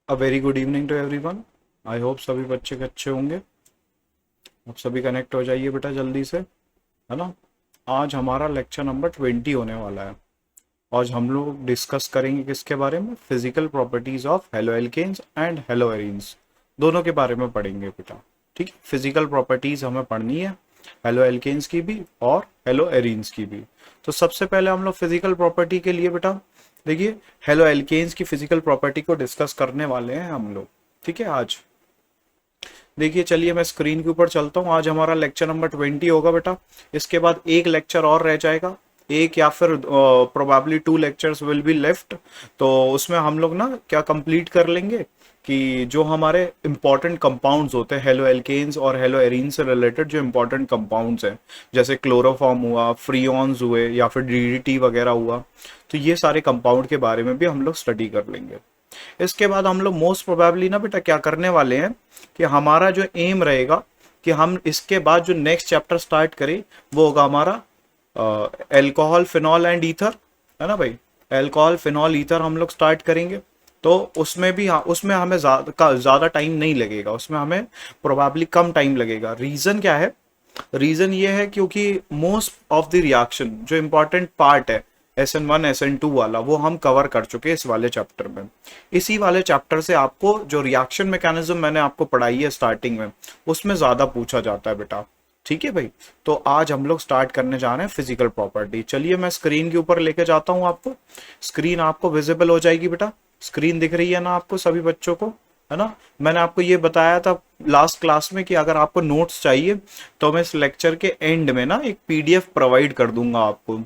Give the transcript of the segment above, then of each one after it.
A very good evening to everyone. I hope सभी बच्चे के अच्छे होंगे। आप सभी कनेक्ट हो जाइए बेटा जल्दी से, है ना। आज हमारा लेक्चर नंबर 20 होने वाला है। आज हम लोग डिस्कस करेंगे किसके बारे में? Physical properties of haloalkanes and haloarenes, दोनों के बारे में पढ़ेंगे बेटा। ठीक है, फिजिकल प्रॉपर्टीज हमें पढ़नी है, हेलो एल्केन्स की भी और हेलो एरीन्स की भी। तो सबसे पहले हम लोग फिजिकल प्रॉपर्टी के लिए बेटा देखिए, हेलो एल्केन्स की फिजिकल प्रॉपर्टी को डिस्कस करने वाले हैं हम लोग। ठीक है, आज देखिए, चलिए मैं स्क्रीन के ऊपर चलता हूँ। आज हमारा लेक्चर नंबर 20 होगा बेटा। इसके बाद एक लेक्चर और रह जाएगा, एक या फिर probably 2 lectures will be left. तो उसमें हम लोग ना क्या कंप्लीट कर लेंगे कि जो हमारे इंपॉर्टेंट कंपाउंड्स होते हैं हेलो एल्केन्स और हेलो एरीन से रिलेटेड, जो इंपॉर्टेंट कंपाउंड्स हैं जैसे क्लोरोफॉर्म हुआ, फ्रीऑन्स हुए या फिर डीडीटी वगैरह हुआ, तो ये सारे कंपाउंड के बारे में भी हम लोग स्टडी कर लेंगे। इसके बाद हम लोग मोस्ट प्रोबेबली ना बेटा क्या करने वाले हैं कि हमारा जो एम रहेगा कि हम इसके बाद जो नेक्स्ट चैप्टर स्टार्ट करें वो होगा हमारा एल्कोहल, फिनॉल एंड ईथर, है ना भाई। एल्कोहल, फिनॉल, ईथर हम लोग स्टार्ट करेंगे। तो उसमें भी उसमें हमें ज़्यादा टाइम नहीं लगेगा, उसमें हमें प्रोबेबली कम टाइम लगेगा। रीज़न क्या है? रीज़न ये है क्योंकि मोस्ट ऑफ द रिएक्शन जो इम्पोर्टेंट पार्ट है SN1 SN2 वाला, वो हम कवर कर चुके हैं इस वाले चैप्टर में। इसी वाले चैप्टर से आपको जो रिएक्शन मैकेनिज्म मैंने आपको पढ़ाई है स्टार्टिंग में, उसमें ज़्यादा पूछा जाता है बेटा। ठीक है भाई, तो आज हम लोग स्टार्ट करने जा रहे हैं फिजिकल प्रॉपर्टी। चलिए मैं स्क्रीन के ऊपर लेके जाता हूँ आपको। स्क्रीन आपको विजिबल हो जाएगी बेटा। स्क्रीन दिख रही है ना आपको सभी बच्चों को, है ना। मैंने आपको ये बताया था लास्ट क्लास में कि अगर आपको नोट्स चाहिए तो मैं इस लेक्चर के एंड में ना एक PDF प्रोवाइड कर दूंगा आपको,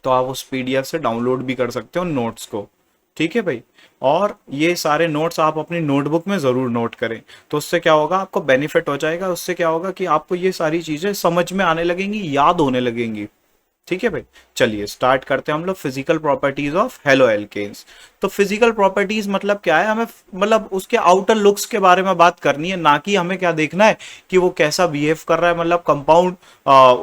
तो आप उस PDF से डाउनलोड भी कर सकते हो नोट्स को। ठीक है भाई, और ये सारे नोट्स आप अपनी नोटबुक में ज़रूर नोट करें। तो उससे क्या होगा, आपको बेनिफिट हो जाएगा। उससे क्या होगा कि आपको ये सारी चीज़ें समझ में आने लगेंगी, याद होने लगेंगी। ठीक है भाई, चलिए स्टार्ट करते हैं हम लोग physical properties of haloalkanes. तो फिजिकल प्रॉपर्टीज मतलब क्या है? हमें मतलब उसके आउटर लुक्स के बारे में बात करनी है, ना कि हमें क्या देखना है कि वो कैसा बिहेव कर रहा है, मतलब कंपाउंड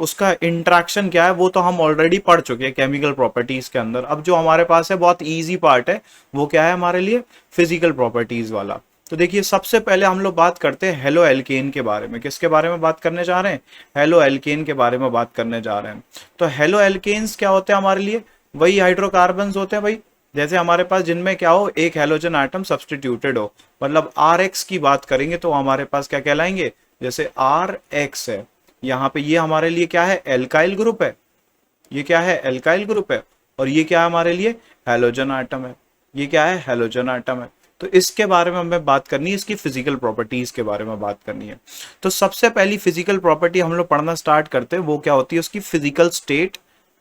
उसका इंट्रैक्शन क्या है, वो तो हम ऑलरेडी पढ़ चुके हैं केमिकल प्रॉपर्टीज के अंदर। अब जो हमारे पास है बहुत ईजी पार्ट है, वो क्या है हमारे लिए? फिजिकल प्रॉपर्टीज वाला। तो देखिए, सबसे पहले हम लोग बात करते हैं हेलो एल्केन के बारे में। किसके बारे में बात करने जा रहे हैं? हेलो एल्केन के बारे में बात करने जा रहे हैं। तो हेलो एल्केन्स क्या होते हैं हमारे लिए? वही हाइड्रोकार्बन्स होते हैं भाई। जैसे हमारे पास जिनमें क्या हो, एक हेलोजन आइटम सब्सटीट्यूटेड हो, मतलब RX की बात करेंगे तो हमारे पास क्या कहलाएंगे? जैसे RX है, यहाँ पे ये हमारे लिए क्या है? एल्काइल ग्रुप है। ये क्या है? एल्काइल ग्रुप है। और ये क्या है हमारे लिए? हैलोजन आइटम है। ये क्या है? हैलोजन आइटम है। तो इसके बारे में हमें बात करनी है, इसकी फिजिकल प्रॉपर्टीज के बारे में बात करनी है। तो सबसे पहली फिजिकल प्रॉपर्टी हम लोग पढ़ना स्टार्ट करते हैं, वो क्या होती है? उसकी फिजिकल स्टेट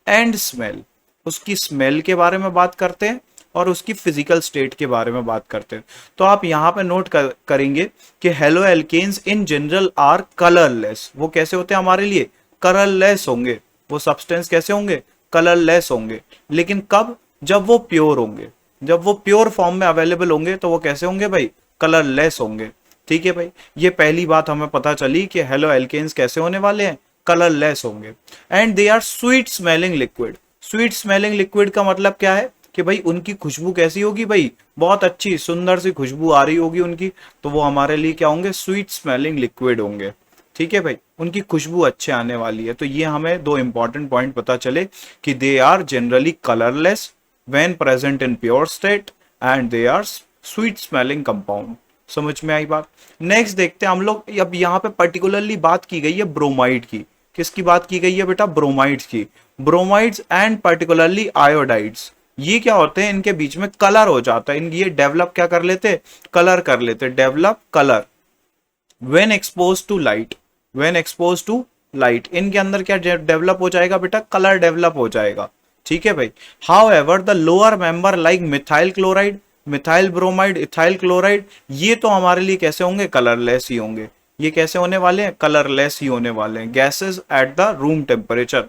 एंड स्मेल। उसकी स्मेल के बारे में बात करते हैं और उसकी फिजिकल स्टेट के बारे में बात करते हैं। तो आप यहाँ पे नोट करेंगे कि haloalkanes in general are colourless. वो कैसे होते हैं हमारे लिए? कलरलेस होंगे। वो सब्सटेंस कैसे होंगे? कलरलेस होंगे। लेकिन कब? जब वो प्योर होंगे। जब वो प्योर फॉर्म में अवेलेबल होंगे तो वो कैसे होंगे भाई? कलरलेस होंगे। ठीक है भाई, ये पहली बात हमें पता चली कि हेलो एल्केन्स कैसे होने वाले हैं? कलरलेस होंगे। And they are sweet smelling liquid. Sweet smelling liquid का मतलब क्या है कि भाई उनकी खुशबू कैसी होगी भाई? बहुत अच्छी सुंदर सी खुशबू आ रही होगी उनकी, तो वो हमारे लिए क्या होंगे? स्वीट स्मेलिंग लिक्विड होंगे। ठीक है भाई, उनकी खुशबू अच्छे आने वाली है। तो ये हमें दो इंपॉर्टेंट पॉइंट पता चले कि they are generally colourless when present in pure state and they are sweet smelling compound. समझ में आई बात? नेक्स्ट देखते हैं हम लोग। अब यहाँ पे पर्टिकुलरली बात की गई है ब्रोमाइड की। किसकी बात की गई है बेटा? ब्रोमाइड्स की। ब्रोमाइड्स एंड पर्टिकुलरली आयोडाइड्स, ये क्या होते हैं? इनके बीच में कलर हो जाता है। ये डेवलप क्या कर लेते? कलर कर लेते। Develop colour when expose to light. When expose to light, इनके अंदर क्या डेवलप हो जाएगा बेटा? कलर डेवलप हो जाएगा। ठीक है भाई। How ever the lower member like methyl chloride, methyl bromide, ethyl chloride, ये तो हमारे लिए कैसे होंगे? कलरलेस ही होंगे। ये कैसे होने वाले हैं? कलरलेस ही होने वाले हैं। Gases at the room temperature,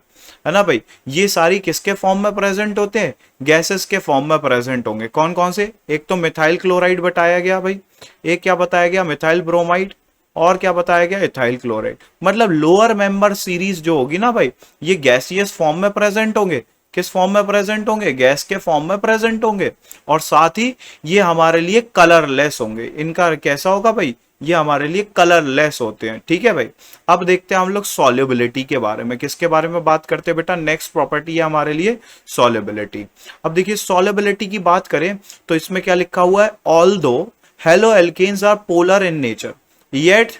है ना भाई। ये सारी किसके फॉर्म में प्रेजेंट होते हैं? गैसेस के फॉर्म में प्रेजेंट होंगे। कौन कौन से? एक तो मिथाइल क्लोराइड बताया गया भाई, एक क्या बताया गया? मिथाइल ब्रोमाइड, और क्या बताया गया? Ethyl chloride. मतलब लोअर मेंबर सीरीज जो होगी ना भाई, ये गैसियस फॉर्म में प्रेजेंट होंगे। किस फॉर्म में प्रेजेंट होंगे, गैस के फॉर्म में प्रेजेंट होंगे, और साथ ही ये हमारे लिए कलरलेस होंगे। इनका कैसा होगा भाई, ये हमारे लिए कलरलेस होते हैं। ठीक है भाई, अब देखते हैं हम लोग सॉल्युबिलिटी के बारे में। किसके बारे में बात करते हैं बेटा, नेक्स्ट प्रॉपर्टी है हमारे लिए सॉल्युबिलिटी। अब देखिए सॉल्युबिलिटी की बात करें तो इसमें क्या लिखा हुआ है, although haloalkanes are polar in nature yet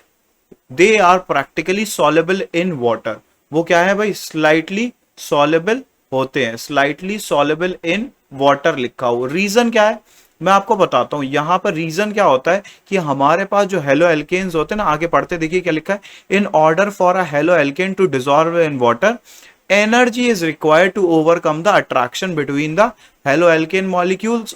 they are practically soluble in water. वो क्या है भाई, स्लाइटली सॉल्युबल होते हैं, स्लाइटली सॉल्युबल इन वाटर लिखा हुआ। रीजन क्या है मैं आपको बताता हूं। यहां पर रीजन क्या होता है कि हमारे पास जो हेलो एल्केन्स होते हैं ना, आगे पढ़ते देखिए क्या लिखा है, in order for a haloalkane to dissolve in water energy is required to overcome the attraction between the haloalkane molecules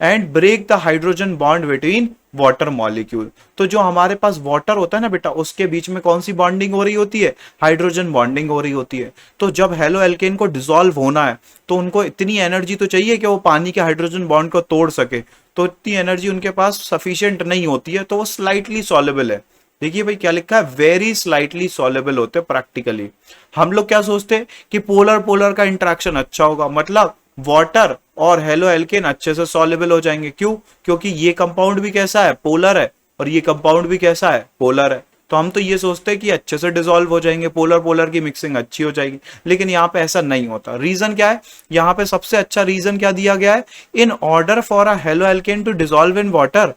and break the hydrogen bond between water molecule. तो जो हमारे पास वाटर होता है ना बेटा, उसके बीच में कौन सी बॉन्डिंग हो रही होती है, हाइड्रोजन बॉन्डिंग हो रही होती है। तो जब हेलो एल्केन को डिसॉल्व होना है तो उनको इतनी एनर्जी तो चाहिए कि वो पानी के हाइड्रोजन बॉन्ड को तोड़ सके, तो इतनी एनर्जी उनके पास सफिशियंट नहीं होती है, तो वो स्लाइटली सॉल्युबल है। देखिए भाई क्या लिखा है, वेरी स्लाइटली सॉल्युबल होते हैं प्रैक्टिकली। हम लोग क्या सोचते हैं कि पोलर पोलर का इंटरेक्शन अच्छा होगा, मतलब वाटर और हेलो एल्केन अच्छे से सॉल्युबल हो जाएंगे। क्यों, क्योंकि ये कंपाउंड भी कैसा है, पोलर है, और ये कंपाउंड भी कैसा है, पोलर है। तो हम तो ये सोचते हैं कि अच्छे से डिसॉल्व हो जाएंगे, पोलर पोलर की मिक्सिंग अच्छी हो जाएगी, लेकिन यहाँ पे ऐसा नहीं होता। रीजन क्या है, यहाँ पे सबसे अच्छा रीजन क्या दिया गया है, in order for a haloalkane to dissolve in water.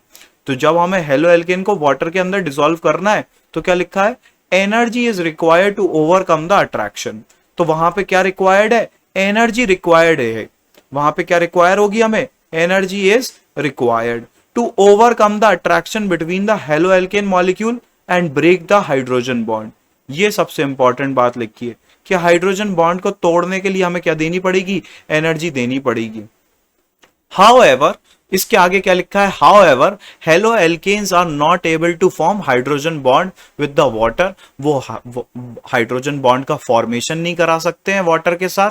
तो जब हमें हेलो एल्केन को वाटर के अंदर डिसॉल्व करना है तो क्या लिखा है, energy is required to overcome the attraction. तो वहां पे क्या रिक्वायर्ड है, एनर्जी रिक्वायर्ड है। वहां पे क्या रिक्वायर होगी हमें, energy is required to overcome the attraction between the haloalkane molecule and break the hydrogen bond. ये सबसे इंपॉर्टेंट बात लिखी है कि हाइड्रोजन बॉन्ड को तोड़ने के लिए हमें क्या देनी पड़ेगी, एनर्जी देनी पड़ेगी। However, इसके आगे क्या लिखा है, However, haloalkanes are not able to form hydrogen bond with the water. वो हाइड्रोजन बॉन्ड का फॉर्मेशन नहीं करा सकते हैं वाटर के साथ,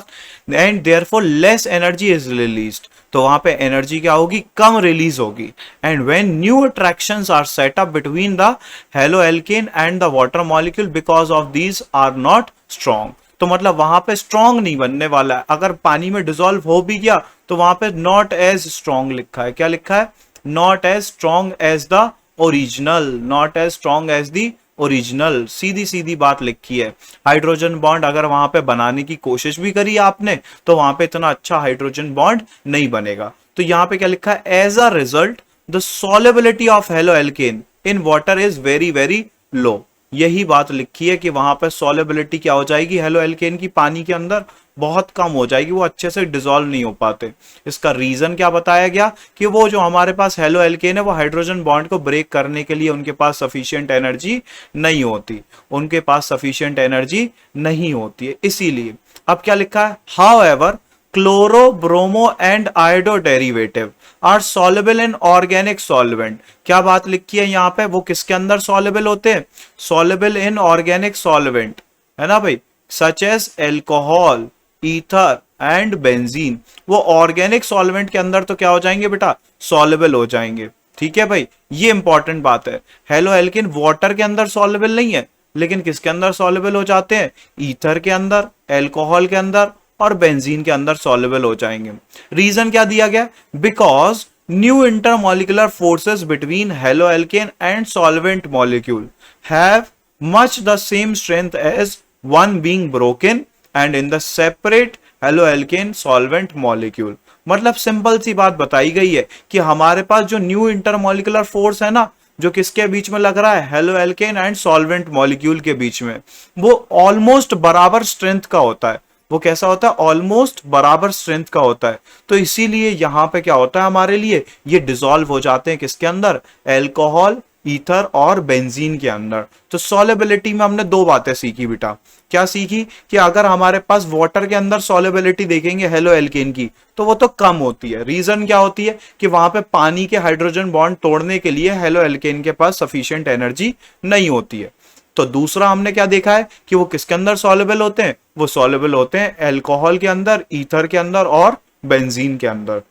and therefore less energy is released. तो वहां पे एनर्जी क्या होगी, कम रिलीज होगी। And when new attractions are set up between the haloalkane and the water molecule because of these are not strong. तो मतलब वहां पे स्ट्रॉन्ग नहीं बनने वाला है। अगर पानी में डिसॉल्व हो भी गया तो वहां पे नॉट एज स्ट्रॉन्ग लिखा है। क्या लिखा है, not as strong as the original, not as strong as the original. सीधी सीधी बात लिखी है। हाइड्रोजन बॉन्ड अगर वहां पे बनाने की कोशिश भी करी आपने तो वहां पे इतना अच्छा हाइड्रोजन बॉन्ड नहीं बनेगा। तो यहां पे क्या लिखा है, as a result the solubility of haloalkane in water is very very low. यही बात लिखी है कि वहां पर सॉल्युबिलिटी क्या हो जाएगी, हेलो एल्केन की पानी के अंदर बहुत कम हो जाएगी, वो अच्छे से डिसॉल्व नहीं हो पाते। इसका रीजन क्या बताया गया कि वो जो हमारे पास हेलो एल्केन है वो हाइड्रोजन बॉन्ड को ब्रेक करने के लिए उनके पास सफिशिएंट एनर्जी नहीं होती, उनके पास सफिशिएंट एनर्जी नहीं होती है, इसीलिए। अब क्या लिखा है, however chloro bromo and iodo derivative are soluble in organic solvent. क्या बात लिखी है यहाँ पे, वो किसके अंदर सॉल्युबल होते हैं, सॉल्युबल इन ऑर्गेनिक सॉल्वेंट, है ना भाई, such as alcohol, ether and benzene. वो ऑर्गेनिक सॉल्वेंट के अंदर तो क्या हो जाएंगे बेटा, सॉल्युबल हो जाएंगे। ठीक है भाई, ये इंपॉर्टेंट बात है। हेलो एल्केन वाटर के अंदर सॉल्युबल नहीं है, लेकिन किसके अंदर सॉल्युबल हो जाते हैं, ईथर के अंदर, एल्कोहल के अंदर और बेंजीन के अंदर सॉल्युबल हो जाएंगे। रीजन क्या दिया गया, because new intermolecular forces between haloalkane and solvent molecule have much the same strength as one being broken and in the separate haloalkane solvent molecule. मतलब सिंपल सी बात बताई गई है कि हमारे पास जो न्यू इंटरमॉलिक्यूलर फोर्स है ना, जो किसके बीच में लग रहा है, halo alkane and solvent molecule के बीच में, वो ऑलमोस्ट बराबर स्ट्रेंथ का होता है। वो कैसा होता है, ऑलमोस्ट बराबर स्ट्रेंथ का होता है। तो इसीलिए यहां पे क्या होता है हमारे लिए, ये डिसॉल्व हो जाते हैं किसके अंदर, एल्कोहल, ईथर और बेंजीन के अंदर। तो सॉल्युबिलिटी में हमने दो बातें सीखी बेटा। क्या सीखी कि अगर हमारे पास वाटर के अंदर सॉल्युबिलिटी देखेंगे हेलो एल्केन की तो वो तो कम होती है। रीजन क्या होती है कि वहां पे पानी के हाइड्रोजन बॉन्ड तोड़ने के लिए हेलो एल्केन के पास सफिशिएंट एनर्जी नहीं होती है। तो दूसरा हमने क्या देखा है कि वो किसके अंदर सॉल्युबल होते हैं, वो सॉल्युबल होते हैं एल्कोहल के अंदर, ईथर के अंदर और बेंजीन के अंदर।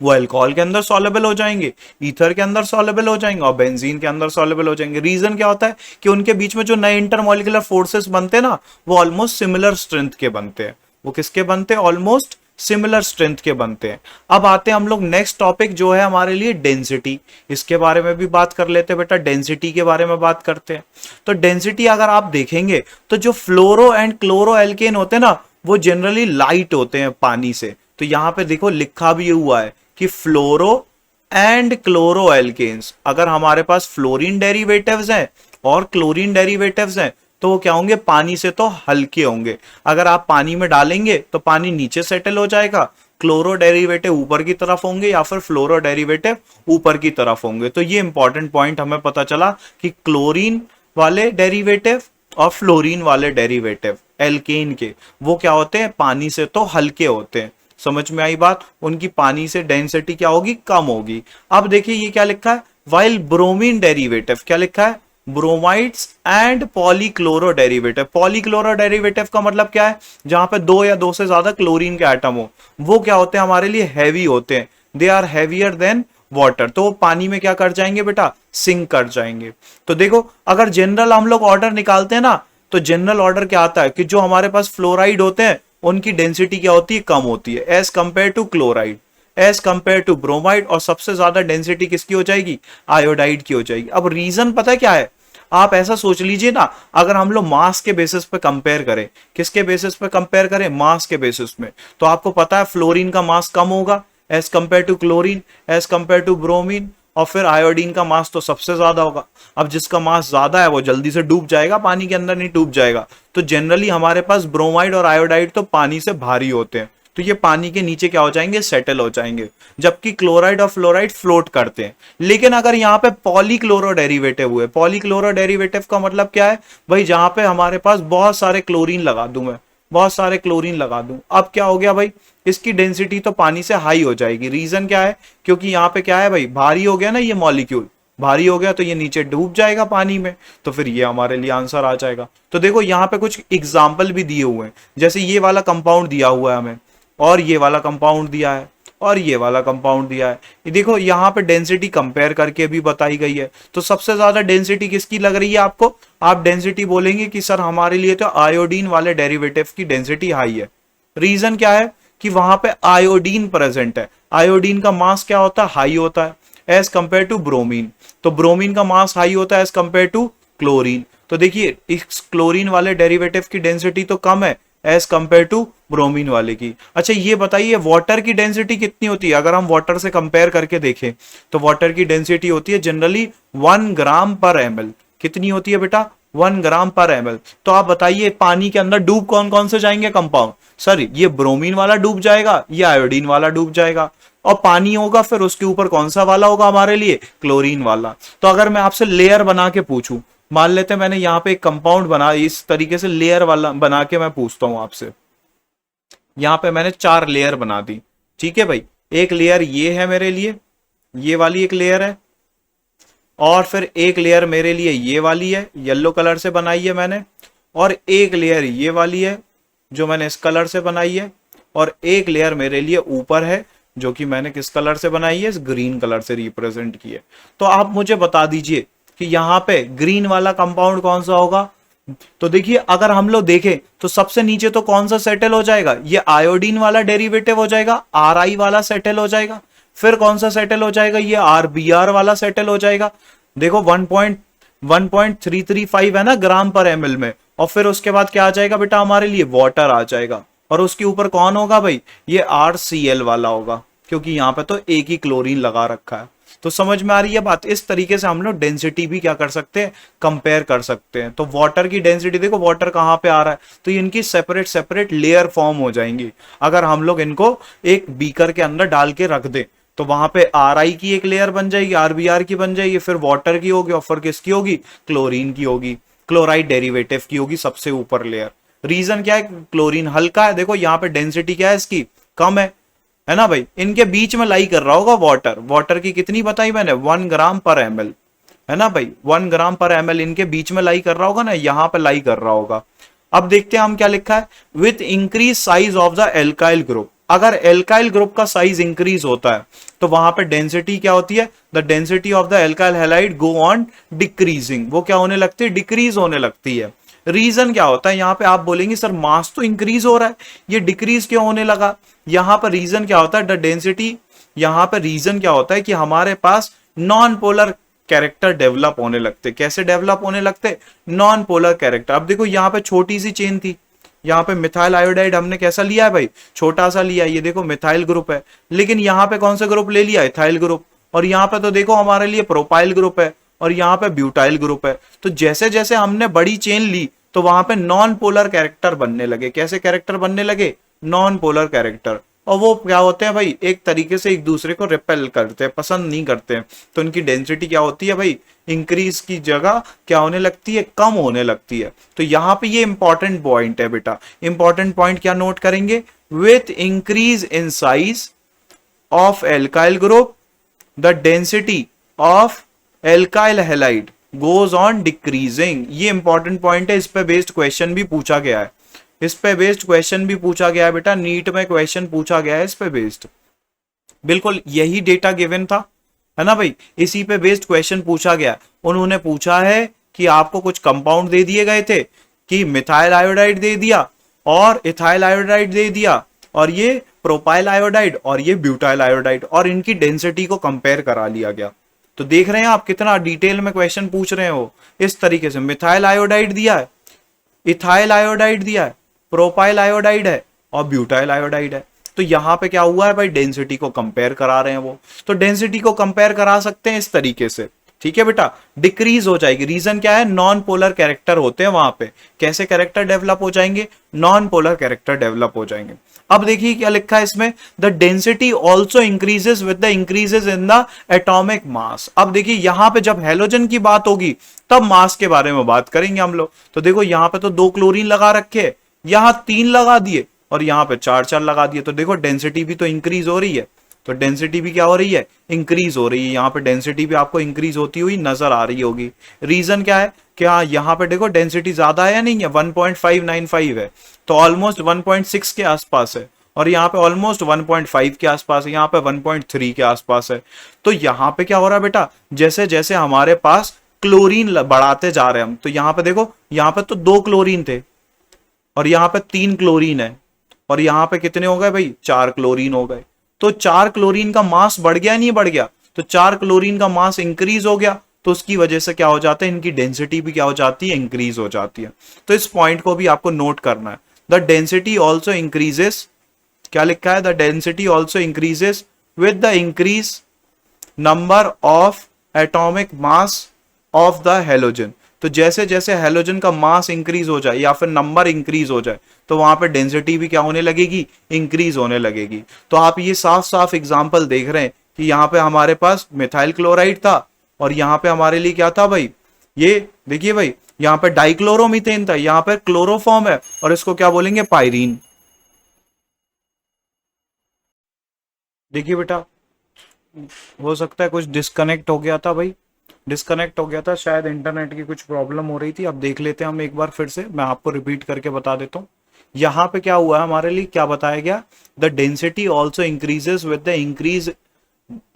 वो अल्कोहल के अंदर सॉल्युबल हो जाएंगे, ईथर के अंदर सॉल्युबल हो जाएंगे और बेंजीन के अंदर सॉल्युबल हो जाएंगे। रीजन क्या होता है कि उनके बीच में जो नए इंटरमॉलिक्यूलर फोर्सेस बनते हैं ना, वो ऑलमोस्ट सिमिलर स्ट्रेंथ के बनते हैं, वो किसके बनते हैं, ऑलमोस्ट सिमिलर स्ट्रेंथ के बनते हैं। अब आते हैं हम लोग नेक्स्ट टॉपिक जो है हमारे लिए डेंसिटी, इसके बारे में भी बात कर लेते हैं बेटा, डेंसिटी के बारे में बात करते हैं। तो डेंसिटी अगर आप देखेंगे तो जो फ्लोरो एंड क्लोरो एल्केन होते हैं ना वो जनरली लाइट होते हैं पानी से। तो यहां पे देखो लिखा भी हुआ है कि फ्लोरो एंड क्लोरो एल्केन्स, अगर हमारे पास फ्लोरीन डेरिवेटिव्स हैं और क्लोरीन डेरिवेटिव्स हैं तो वो क्या होंगे, पानी से तो हल्के होंगे। अगर आप पानी में डालेंगे तो पानी नीचे सेटल हो जाएगा, क्लोरो डेरिवेटिव ऊपर की तरफ होंगे या फिर फ्लोरो डेरिवेटिव ऊपर की तरफ होंगे। तो ये इंपॉर्टेंट पॉइंट हमें पता चला कि क्लोरीन वाले डेरिवेटिव और फ्लोरीन वाले डेरिवेटिव एल्केन के वो क्या होते हैं, पानी से तो हल्के होते हैं। समझ में आई बात, उनकी पानी से डेंसिटी क्या होगी, कम होगी। अब देखिए ये क्या लिखा है, वाइल ब्रोमीन डेरिवेटिव, क्या लिखा है, ब्रोमाइड्स एंड पॉलीक्लोरो डेरिवेटिव। पॉलीक्लोरो डेरिवेटिव का मतलब क्या है, जहां पे दो या दो से ज्यादा क्लोरीन के एटम हो, वो क्या होते हैं हमारे लिए, हैवी होते हैं, they are heavier than water. तो वो पानी में क्या कर जाएंगे बेटा, सिंक कर जाएंगे। तो देखो अगर जनरल हम लोग ऑर्डर निकालते हैं ना तो जनरल ऑर्डर क्या आता है कि जो हमारे पास फ्लोराइड होते हैं उनकी डेंसिटी क्या होती है, कम होती है as compare to chloride, as compare to bromide, और सबसे ज्यादा डेंसिटी किसकी हो जाएगी, आयोडाइड की हो जाएगी। अब रीजन पता है क्या है, आप ऐसा सोच लीजिए ना, अगर हम लोग मास के बेसिस पे कंपेयर करें, किसके बेसिस पे कंपेयर करें, मास के बेसिस में, तो आपको पता है फ्लोरीन का मास कम होगा as compare to chlorine, as compare to bromine, और फिर आयोडीन का मास तो सबसे ज्यादा होगा। अब जिसका मास ज्यादा है वो जल्दी से डूब जाएगा, पानी के अंदर नहीं डूब जाएगा। तो जनरली हमारे पास ब्रोमाइड और आयोडाइड तो पानी से भारी होते हैं, तो ये पानी के नीचे क्या हो जाएंगे, सेटल हो जाएंगे, जबकि क्लोराइड और फ्लोराइड फ्लोट करते हैं। लेकिन अगर यहाँ पे पॉलीक्लोरो डेरिवेटिव हुए, पॉलीक्लोरो डेरिवेटिव का मतलब क्या है भाई, जहां पे हमारे पास बहुत सारे क्लोरीन लगा दूं मैं, बहुत सारे क्लोरीन लगा दूं, अब क्या हो गया भाई, इसकी डेंसिटी तो पानी से हाई हो जाएगी। रीजन क्या है, क्योंकि यहाँ पे क्या है भाई, भारी हो गया ना ये मॉलिक्यूल, भारी हो गया तो ये नीचे डूब जाएगा पानी में, तो फिर ये हमारे लिए आंसर आ जाएगा। तो देखो यहाँ पे कुछ एग्जाम्पल भी दिए हुए हैं, जैसे ये वाला कंपाउंड दिया हुआ है हमें, और ये वाला कंपाउंड दिया है, और ये वाला कंपाउंड दिया है। ये देखो यहाँ पे डेंसिटी कंपेयर करके भी बताई गई है। तो सबसे ज्यादा डेंसिटी किसकी लग रही है आपको, आप डेंसिटी बोलेंगे कि सर हमारे लिए तो आयोडीन वाले डेरिवेटिव की डेंसिटी हाई है। रीजन क्या है कि वहां पे आयोडीन प्रेजेंट है, आयोडीन का मास क्या होता है, हाई होता है एज कंपेयर टू ब्रोमीन, तो ब्रोमीन का मास हाई होता है एज कंपेयर टू क्लोरीन। तो देखिए इस क्लोरीन वाले डेरिवेटिव की डेंसिटी तो कम है एज कंपेयर टू ब्रोमीन वाले की। अच्छा ये बताइए वाटर की डेंसिटी कितनी होती है, अगर हम वाटर से कंपेयर करके देखें तो वाटर की डेंसिटी होती है जनरली 1 ग्राम पर ml। कितनी होती है बेटा, 1 ग्राम पर ml। तो आप बताइए पानी के अंदर डूब कौन कौन से जाएंगे कंपाउंड, सर ये ब्रोमीन वाला डूब जाएगा, ये आयोडीन वाला डूब जाएगा, और पानी होगा फिर उसके ऊपर कौन सा वाला होगा हमारे लिए, क्लोरीन वाला। तो अगर मैं आपसे लेयर बना के पूछूं, मान लेते हैं मैंने यहाँ पे एक कंपाउंड बना, इस तरीके से लेयर वाला बना के मैं पूछता हूं आपसे, यहाँ पे मैंने 4 लेयर बना दी, ठीक है भाई। एक लेयर ये है मेरे लिए, ये वाली एक लेयर है, और फिर एक लेयर मेरे लिए ये वाली है, येलो कलर से बनाई है मैंने, और एक लेयर ये वाली है जो मैंने इस कलर से बनाई है, और एक लेयर मेरे लिए ऊपर है जो कि मैंने किस कलर से बनाई है, इस ग्रीन कलर से रिप्रेजेंट की है। तो आप मुझे बता दीजिए कि यहाँ पे ग्रीन वाला कंपाउंड कौन सा होगा। तो देखिए अगर हम लोग देखें तो सबसे नीचे तो कौन सा सेटल हो जाएगा, ये आयोडीन वाला डेरिवेटिव हो जाएगा, RI वाला सेटल हो जाएगा। फिर कौन सा सेटल हो जाएगा, ये RBr वाला सेटल हो जाएगा। देखो 1.1335 है ना ग्राम पर ml में, और फिर उसके बाद क्या आ जाएगा बेटा हमारे लिए, वाटर आ जाएगा, और उसके ऊपर कौन होगा भाई, ये RCl वाला होगा, क्योंकि यहाँ पे तो एक ही क्लोरीन लगा रखा है। तो समझ में आ रही है बात, इस तरीके से हम लोग डेंसिटी भी क्या कर सकते हैं, कंपेयर कर सकते हैं। तो वाटर की डेंसिटी देखो, वाटर कहाँ पे आ रहा है, तो इनकी सेपरेट सेपरेट लेयर फॉर्म हो जाएंगी अगर हम लोग इनको एक बीकर के अंदर डाल के रख दें। तो वहां पे RI की एक लेयर बन जाएगी, RBr की बन जाएगी, फिर वाटर की होगी, और फिर किसकी होगी, क्लोरीन की होगी, क्लोराइड डेरिवेटिव की होगी सबसे ऊपर लेयर। रीजन क्या है, क्लोरीन हल्का है, देखो यहाँ पे डेंसिटी क्या है इसकी, कम है ना भाई। इनके बीच में लाई कर रहा होगा वाटर, वाटर की कितनी बताई मैंने, 1 ग्राम पर ml, है ना भाई, 1 ग्राम पर ml इनके बीच में लाई कर रहा होगा ना, यहां पे लाई कर रहा होगा। अब देखते हैं हम क्या लिखा है, with increase size of the alkyl group. अगर एल्काइल ग्रुप का साइज इंक्रीज होता है तो वहां पे डेंसिटी क्या होती है, the density of the alkyl halide go on decreasing, वो क्या होने लगती है, डिक्रीज होने लगती है। रीजन क्या होता है, यहाँ पे आप बोलेंगे सर मास तो इंक्रीज हो रहा है, ये डिक्रीज क्यों होने लगा। यहाँ पर रीजन क्या होता है, द डेंसिटी, यहाँ पे रीजन क्या होता है कि हमारे पास नॉन पोलर कैरेक्टर डेवलप होने लगते। कैसे डेवलप होने लगते, नॉन पोलर कैरेक्टर। अब देखो यहाँ पे छोटी सी चेन थी, यहाँ पे मिथाइल आयोडाइड हमने कैसा लिया है भाई, छोटा सा लिया है, ये देखो मिथाइल ग्रुप है, लेकिन यहाँ पे कौन सा ग्रुप ले लिया, इथाइल ग्रुप, और यहाँ पे तो देखो हमारे लिए प्रोपाइल ग्रुप है, और यहाँ पे ब्यूटाइल ग्रुप है। तो जैसे जैसे हमने बड़ी चेन ली तो वहां पे नॉन पोलर कैरेक्टर बनने लगे। कैसे कैरेक्टर बनने लगे, नॉन पोलर कैरेक्टर, और वो क्या होते हैं भाई, एक तरीके से एक दूसरे को रिपेल करते हैं, पसंद नहीं करते हैं। तो उनकी डेंसिटी क्या होती है भाई, इंक्रीज की जगह क्या होने लगती है, कम होने लगती है। तो यहाँ पे ये इंपॉर्टेंट पॉइंट है बेटा, इंपॉर्टेंट पॉइंट क्या नोट करेंगे, with increase in size of alkyl group the density of alkyl halide goes on decreasing. ये इंपॉर्टेंट पॉइंट है, इस पे बेस्ड क्वेश्चन भी पूछा गया है, इस पे बेस्ड क्वेश्चन भी पूछा गया है बेटा, नीट में क्वेश्चन पूछा गया है इस पे बेस्ड, बिल्कुल यही डेटा गिवन था, है ना भाई, इसी पे बेस्ड क्वेश्चन पूछा गया। उन्होंने पूछा है कि आपको कुछ कंपाउंड दे दिए गए थे, कि मिथाइल आयोडाइड दे दिया और इथाइल आयोडाइड दे दिया, और ये प्रोपाइल आयोडाइड और ये ब्यूटाइल आयोडाइड, और इनकी डेंसिटी को कंपेयर करा लिया गया। तो देख रहे हैं आप कितना डिटेल में क्वेश्चन पूछ रहे हो। इस तरीके से मिथाइल आयोडाइड दिया है, इथाइल आयोडाइड दिया है, प्रोपाइल आयोडाइड है और ब्यूटाइल आयोडाइड है। तो यहां पे क्या हुआ है भाई, डेंसिटी को कंपेयर करा रहे हैं वो। तो डेंसिटी को कंपेयर करा सकते हैं इस तरीके से, ठीक है बेटा, डिक्रीज हो जाएगी। रीजन क्या है, नॉन पोलर कैरेक्टर होते हैं वहां पे। कैसे कैरेक्टर डेवलप हो जाएंगे, नॉन पोलर कैरेक्टर डेवलप हो जाएंगे। अब देखिए क्या लिखा है इसमें, the density also increases with the increases in the atomic mass. अब देखिए यहां पे जब हेलोजन की बात होगी तब मास के बारे में बात करेंगे हम लोग। तो देखो यहाँ पे तो 2 क्लोरीन लगा रखे, यहां 3 लगा दिए, और यहाँ पे 4 लगा दिए। तो देखो डेंसिटी भी तो इंक्रीज हो रही है, तो डेंसिटी भी क्या हो रही है, इंक्रीज हो रही है। यहाँ पे डेंसिटी भी आपको इंक्रीज होती हुई नजर आ रही होगी। रीजन क्या है, क्या यहाँ पे देखो डेंसिटी ज्यादा है या नहीं है, 1.595 है, तो ऑलमोस्ट 1.6 के आसपास है, और यहाँ पे ऑलमोस्ट 1.5 के आसपास है, यहाँ पे 1.3 के आसपास है। तो यहाँ पे क्या हो रहा है बेटा, जैसे जैसे हमारे पास क्लोरीन बढ़ाते जा रहे हैं हम, तो यहाँ पे देखो, यहाँ पे तो 2 क्लोरीन थे और यहाँ पे 3 क्लोरीन है, और यहाँ पे कितने हो गए भाई, 4 क्लोरीन हो गए। तो 4 क्लोरीन का मास बढ़ गया नहीं बढ़ गया, तो 4 क्लोरीन का मास इंक्रीज हो गया, तो उसकी वजह से क्या हो जाता है, इनकी डेंसिटी भी क्या हो जाती है, इंक्रीज हो जाती है। तो इस पॉइंट को भी आपको नोट करना है, द डेंसिटी ऑल्सो इंक्रीजेस, क्या लिखा है, the density also increases with the increase number of atomic mass of the halogen. तो जैसे जैसे हेलोजन का मास इंक्रीज हो जाए या फिर नंबर इंक्रीज हो जाए, तो वहां पे डेंसिटी भी क्या होने लगेगी, इंक्रीज होने लगेगी। तो आप ये साफ साफ एग्जांपल देख रहे हैं कि यहाँ पे हमारे पास मिथाइल क्लोराइड था, और यहाँ पे हमारे लिए क्या था भाई, ये देखिए भाई, यहाँ पे डाइक्लोरोमीथेन था, यहाँ पे क्लोरोफॉर्म है, और इसको क्या बोलेंगे, पायरीन। देखिए बेटा, हो सकता है कुछ डिस्कनेक्ट हो गया था भाई, डिस्कनेक्ट हो गया था, शायद इंटरनेट की कुछ प्रॉब्लम हो रही थी। अब देख लेते हैं हम एक बार फिर से, मैं आपको रिपीट करके बता देता हूँ। यहाँ पे क्या हुआ है हमारे लिए, क्या बताया गया, the density also increases with the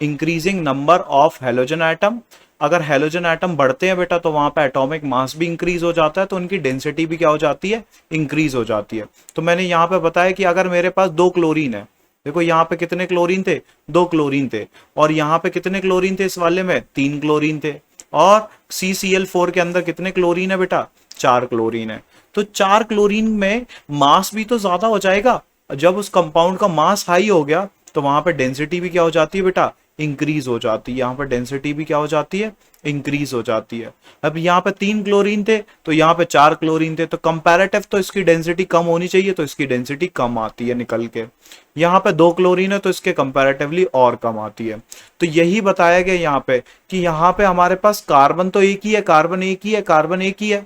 increasing number of halogen atom. अगर हेलोजन एटम बढ़ते हैं बेटा तो वहां पे एटॉमिक मास भी इंक्रीज हो जाता है, तो उनकी डेंसिटी भी क्या हो जाती है, इंक्रीज हो जाती है। तो मैंने यहाँ पे बताया कि अगर मेरे पास 2 क्लोरीन है, देखो यहाँ पे कितने क्लोरीन थे, 2 क्लोरीन थे, और यहाँ पे कितने क्लोरीन थे इस वाले में, 3 क्लोरीन थे, और CCl4 के अंदर कितने क्लोरीन है बेटा, 4 क्लोरीन है। तो 4 क्लोरीन में मास भी तो ज्यादा हो जाएगा। जब उस कंपाउंड का मास हाई हो गया तो वहां पे डेंसिटी भी क्या हो जाती है बेटा, इंक्रीज हो जाती है। यहाँ पर डेंसिटी भी क्या हो जाती है, इंक्रीज हो जाती है। अब यहाँ पे 3 क्लोरीन थे तो यहाँ पे 4 क्लोरीन थे, तो कंपैरेटिव तो इसकी डेंसिटी कम होनी चाहिए, तो इसकी डेंसिटी कम आती है निकल के। यहाँ पे 2 क्लोरीन है तो इसके कंपैरेटिवली और कम आती है। तो यही बताया गया यहाँ पे कि यहाँ पे हमारे पास कार्बन तो एक ही है, कार्बन एक ही है, कार्बन एक ही है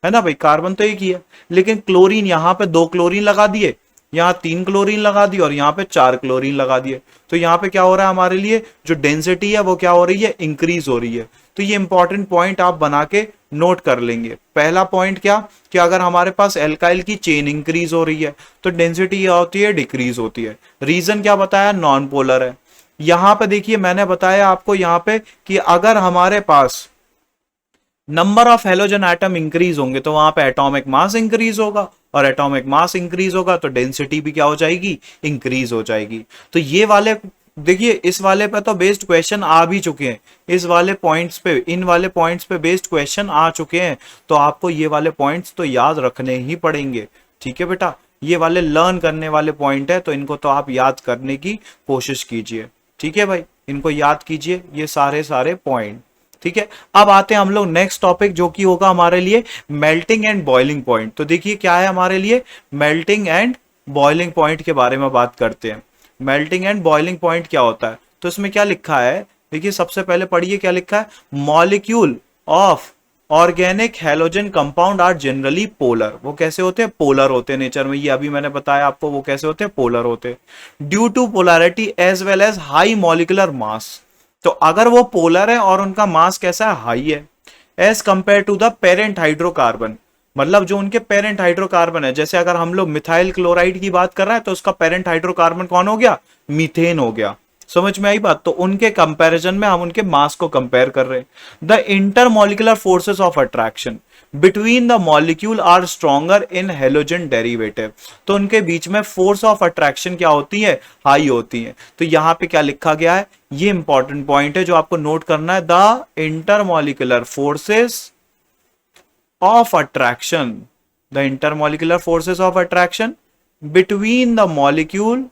ना भाई, कार्बन तो एक ही है, लेकिन क्लोरीन यहाँ पे 2 क्लोरीन लगा दिए, यहाँ 3 क्लोरीन लगा दिए, और यहाँ पे 4 क्लोरीन लगा दिए। तो यहाँ पे क्या हो रहा है, हमारे लिए जो डेंसिटी है वो क्या हो रही है, इंक्रीज हो रही है। तो ये इंपॉर्टेंट पॉइंट आप बना के नोट कर लेंगे। पहला पॉइंट क्या, कि अगर हमारे पास एल्काइल की चेन इंक्रीज हो रही है तो डेंसिटी क्या होती है, डिक्रीज होती है। रीजन क्या बताया, नॉन पोलर है। यहाँ पे देखिए मैंने बताया आपको यहाँ पे कि अगर हमारे पास number of halogen atom increase होंगे तो वहां पे एटॉमिक मास इंक्रीज होगा, और एटॉमिक मास इंक्रीज होगा तो डेंसिटी भी क्या हो जाएगी, इंक्रीज हो जाएगी। तो ये वाले देखिए, इस वाले पे तो बेस्ड क्वेश्चन आ भी चुके हैं, इस वाले पॉइंट्स पे, इन वाले पॉइंट्स पे बेस्ड क्वेश्चन आ चुके हैं, तो आपको ये वाले पॉइंट्स तो याद रखने ही पड़ेंगे। ठीक है बेटा, ये वाले लर्न करने वाले पॉइंट है, तो इनको तो आप याद करने की कोशिश कीजिए। ठीक है भाई, इनको याद कीजिए ये सारे सारे पॉइंट। ठीक है, अब आते हैं हम लोग नेक्स्ट टॉपिक, जो कि होगा हमारे लिए मेल्टिंग एंड बॉइलिंग पॉइंट। तो देखिए क्या है हमारे लिए, मेल्टिंग एंड बॉइलिंग पॉइंट के बारे में बात करते हैं। मेल्टिंग एंड बॉइलिंग पॉइंट क्या होता है, तो इसमें क्या लिखा है, देखिए सबसे पहले पढ़िए क्या लिखा है, molecule of organic halogen compound are generally polar. वो कैसे होते हैं, पोलर होते हैं नेचर में, ये अभी मैंने बताया आपको वो कैसे होते हैं, पोलर होते हैं। Due to polarity as well as high molecular mass. तो अगर वो पोलर है और उनका मास कैसा है, हाई है, as compare to the parent hydrocarbon, मतलब जो उनके पेरेंट हाइड्रोकार्बन है, जैसे अगर हम लोग मिथाइल क्लोराइड की बात कर रहे हैं तो उसका पेरेंट हाइड्रोकार्बन कौन हो गया, मीथेन हो गया। समझ में आई बात, तो उनके कंपैरिजन में हम उनके मास को कंपेयर कर रहे हैं। The intermolecular forces of attraction between the molecule are stronger in halogen derivative. तो उनके बीच में फोर्स ऑफ अट्रैक्शन क्या होती है, हाई होती है। तो यहां पे क्या लिखा गया है, ये इंपॉर्टेंट पॉइंट है जो आपको नोट करना है, the intermolecular forces of attraction, the intermolecular forces of attraction between the molecule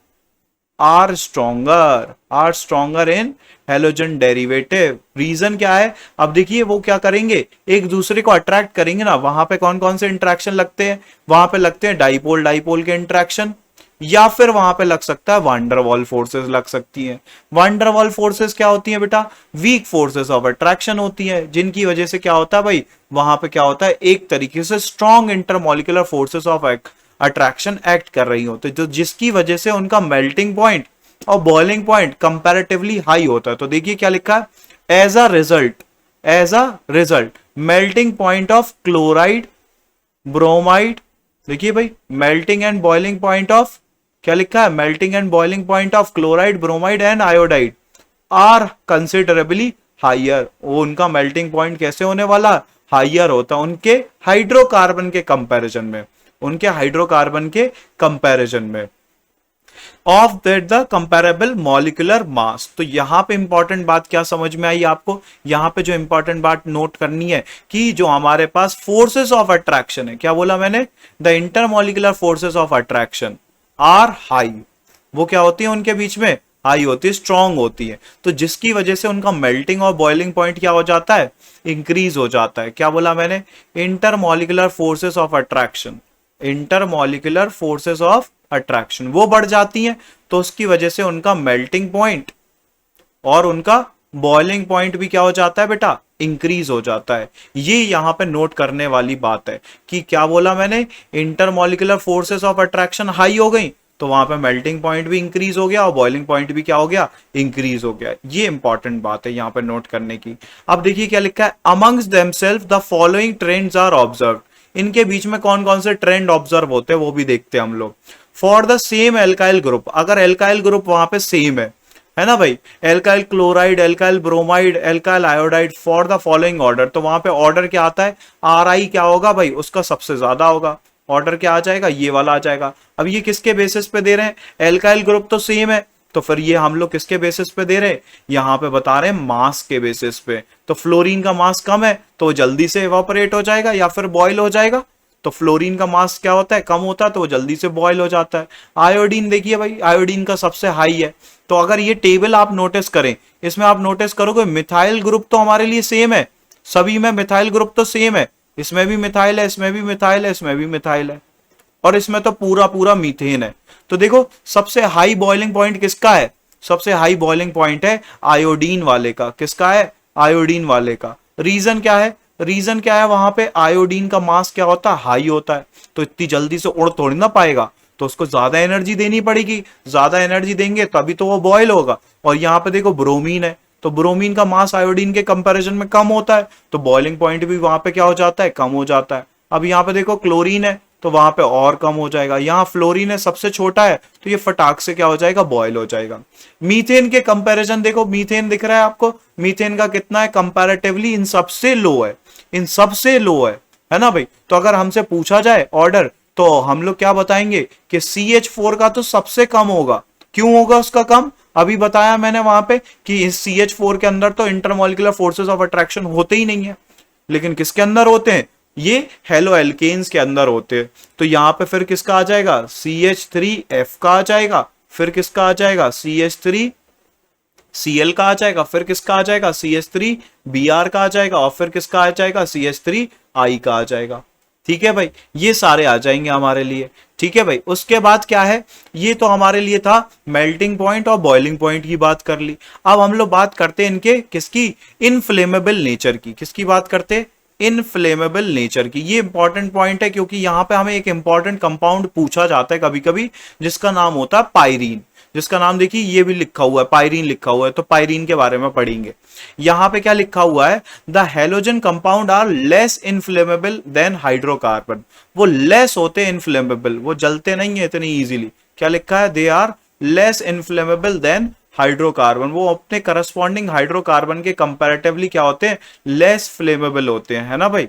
are stronger in halogen derivative। Reason क्या है, अब देखिए वो क्या करेंगे, एक दूसरे को अट्रैक्ट करेंगे ना, वहां पे कौन कौन से इंट्रैक्शन लगते हैं, वहां पे लगते हैं डाइपोल डाइपोल के इंट्रैक्शन, या फिर वहां पे लग सकता है वांडरवॉल फोर्सेस लग सकती हैं। वांडरवॉल फोर्सेस क्या होती हैं बेटा, वीक फोर्सेस ऑफ अट्रैक्शन होती हैं, जिनकी वजह से क्या होता है भाई, वहां पे क्या होता है, एक तरीके से strong intermolecular forces of attraction act कर रही होती है, तो जिसकी वजह से उनका मेल्टिंग पॉइंट और बॉइलिंग पॉइंट कंपैरेटिवली हाई होता है। तो देखिए क्या लिखा है, as a result melting point of chloride bromide, देखिए भाई melting and boiling point of, क्या लिखा है, melting and boiling point of chloride bromide and iodide are considerably higher. वो उनका मेल्टिंग पॉइंट कैसे होने वाला, हाइयर होता है उनके हाइड्रोकार्बन के कंपैरिजन में, उनके हाइड्रोकार्बन के कंपैरिजन में, of that the comparable molecular mass. तो यहां पे इंपॉर्टेंट बात क्या समझ में आई आपको, यहां पे जो इंपॉर्टेंट बात नोट करनी है कि जो हमारे पास फोर्सेस ऑफ अट्रैक्शन है, क्या बोला मैंने, the intermolecular forces of attraction are high. वो क्या होती है उनके बीच में, हाई होती है, स्ट्रांग होती है, तो जिसकी वजह से उनका मेल्टिंग और बॉइलिंग पॉइंट क्या हो जाता है, इंक्रीज हो जाता है। क्या बोला मैंने, intermolecular forces of attraction, intermolecular forces of attraction वो बढ़ जाती हैं, तो उसकी वजह से उनका मेल्टिंग पॉइंट और उनका बॉइलिंग पॉइंट भी क्या हो जाता है बेटा, इंक्रीज हो जाता है। ये यहां पे नोट करने वाली बात है कि क्या बोला मैंने, intermolecular forces of attraction high हो गई तो वहां पे मेल्टिंग पॉइंट भी इंक्रीज हो गया और बॉइलिंग पॉइंट भी क्या हो गया, इंक्रीज हो गया। ये इंपॉर्टेंट बात है यहां पे नोट करने की। अब देखिए क्या लिखा है, amongst themself the following trends are observe. इनके बीच में कौन कौन से ट्रेंड ऑब्जर्व होते हैं वो भी देखते हैं हम लोग। For the same alkyl group, अगर एल्काइल ग्रुप वहां पे सेम है ना भाई, alkyl chloride, alkyl bromide, alkyl iodide, for the following order, तो वहां पे ऑर्डर क्या आता है, आर आई क्या होगा भाई, उसका सबसे ज्यादा होगा, ऑर्डर क्या आ जाएगा, ये वाला आ जाएगा। अब ये किसके बेसिस पे दे रहे हैं, एल्काइल ग्रुप तो सेम है, तो फिर ये हम लोग किसके बेसिस पे दे रहे हैं, यहां पे बता रहे हैं मास के बेसिस पे। तो फ्लोरीन का मास कम है तो जल्दी से इवापोरेट हो जाएगा या फिर बॉयल हो जाएगा, तो फ्लोरीन का मास क्या होता है, कम होता है, तो वो जल्दी से बॉयल हो जाता है। आयोडीन देखिए भाई, आयोडीन का सबसे हाई है। तो अगर ये टेबल आप नोटिस करें, इसमें आप नोटिस करोगे मिथाइल ग्रुप तो हमारे लिए सेम है, सभी में मिथाइल ग्रुप तो सेम है, इसमें भी मिथाइल है, इसमें भी मिथाइल है, इसमें भी मिथाइल है, और इसमें तो पूरा पूरा मीथेन है। तो देखो सबसे हाई बॉइलिंग पॉइंट किसका है, सबसे हाई बॉइलिंग पॉइंट है आयोडीन वाले का। किसका है, आयोडीन वाले का। रीजन क्या है, रीजन क्या है, वहां पे आयोडीन का मास क्या होता है, हाई होता है, तो इतनी जल्दी से उड़ थोड़ी ना पाएगा, तो उसको ज्यादा एनर्जी देनी पड़ेगी, ज्यादा एनर्जी देंगे तभी तो वो बॉयल होगा। और यहाँ पे देखो ब्रोमीन है, तो ब्रोमीन का मास आयोडीन के कंपैरिजन में कम होता है, तो बॉइलिंग पॉइंट भी वहां पे क्या हो जाता है, कम हो जाता है। अब यहाँ पे देखो क्लोरीन है, तो वहां पे और कम हो जाएगा। यहाँ फ्लोरीन है, सबसे छोटा है, तो ये फटाक से क्या हो जाएगा, बॉयल हो जाएगा। मीथेन के कंपैरिजन देखो, मीथेन दिख रहा है आपको, मीथेन का कितना है, कंपैरेटिवली इन सबसे लो है, इन सबसे लो है ना भाई। तो अगर हमसे पूछा जाए ऑर्डर, तो हम लोग क्या बताएंगे कि CH4 का तो सबसे कम होगा। क्यों होगा उसका कम? अभी बताया मैंने वहां पे कि इस CH4 के अंदर तो इंटरमॉलिक्यूलर फोर्सेस ऑफ अट्रैक्शन होते ही नहीं है, लेकिन किसके अंदर होते हैं? ये हेलो एल्केन्स के अंदर होते हैं। तो यहां पे फिर किसका आ जाएगा? CH3F का आ जाएगा, फिर किसका आ जाएगा? CH3Cl का आ जाएगा, फिर किसका आ जाएगा? CH3Br का आ जाएगा, और फिर किसका आ जाएगा? CH3I का आ जाएगा। ठीक है भाई, ये सारे आ जाएंगे हमारे लिए। ठीक है भाई, उसके बाद क्या है, ये तो हमारे लिए था मेल्टिंग पॉइंट और बॉइलिंग पॉइंट की बात कर ली। अब हम लोग बात करते हैं इनके किसकी? इनफ्लेमेबल नेचर की। किसकी बात करते हैं? इनफ्लेमेबल नेचर की। ये इंपॉर्टेंट पॉइंट है क्योंकि यहां पे हमें एक इंपॉर्टेंट कंपाउंड पूछा जाता है कभी कभी, जिसका नाम होता है पायरीन। जिसका नाम देखिए ये भी लिखा हुआ है, पायरीन लिखा हुआ है, तो पायरीन के बारे में पढ़ेंगे। यहां पे क्या लिखा हुआ है? The halogen compound are less inflammable than hydrocarbon. वो लेस होते हैं इनफ्लेमेबल, वो जलते नहीं है इतनी इजीली। क्या लिखा है? They are less inflammable than hydrocarbon. वो अपने करस्पॉन्डिंग हाइड्रोकार्बन के कंपैरेटिवली क्या होते हैं? लेस फ्लेमेबल होते हैं, है ना भाई।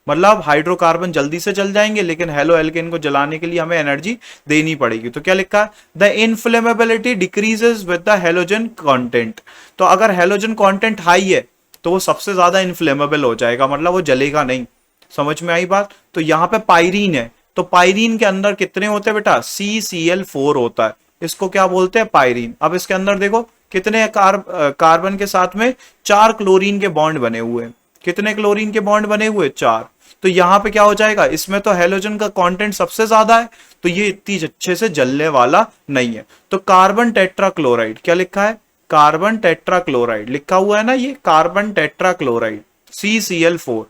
मतलब हाइड्रोकार्बन जल्दी से जल जाएंगे, लेकिन हेलो एल्केन को जलाने के लिए हमें एनर्जी देनी पड़ेगी। तो क्या लिखा है? The inflammability decreases with the halogen content. तो अगर हेलोजन कंटेंट हाई है तो वो सबसे ज्यादा इनफ्लेमेबल हो जाएगा, मतलब वो जलेगा नहीं। समझ में आई बात? तो यहाँ पे पायरीन है, तो पायरीन के अंदर कितने होते हैं बेटा? CCl4 होता है। इसको क्या बोलते हैं? पायरीन। अब इसके अंदर देखो कितने कार्बन के साथ में 4 क्लोरीन के बॉन्ड बने हुए हैं। कितने क्लोरीन के बॉन्ड बने हुए? 4। तो यहां पे क्या हो जाएगा? इसमें तो हेलोजन का कंटेंट सबसे ज्यादा है, तो ये इतनी अच्छे से जलने वाला नहीं है। तो कार्बन टेट्राक्लोराइड, क्या लिखा है? कार्बन टेट्राक्लोराइड लिखा हुआ है ना, ये कार्बन टेट्राक्लोराइड CCl4।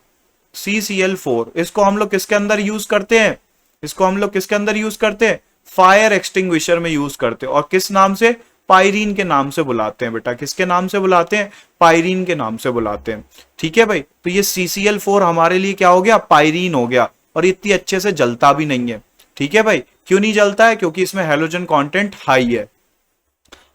CCl4 इसको हम लोग किसके अंदर यूज करते हैं? इसको हम लोग किसके अंदर यूज करते हैं? फायर एक्सटिंग्विशर में यूज करते हैं। और किस नाम से? पायरीन के नाम से बुलाते हैं बेटा। किसके नाम से बुलाते हैं? पायरीन के नाम से बुलाते हैं। ठीक है भाई, तो ये CCl4 हमारे लिए क्या हो गया? पायरीन हो गया, और इतनी अच्छे से जलता भी नहीं है। ठीक है भाई, क्यों नहीं जलता है? क्योंकि इसमें हेलोजन कंटेंट हाई है।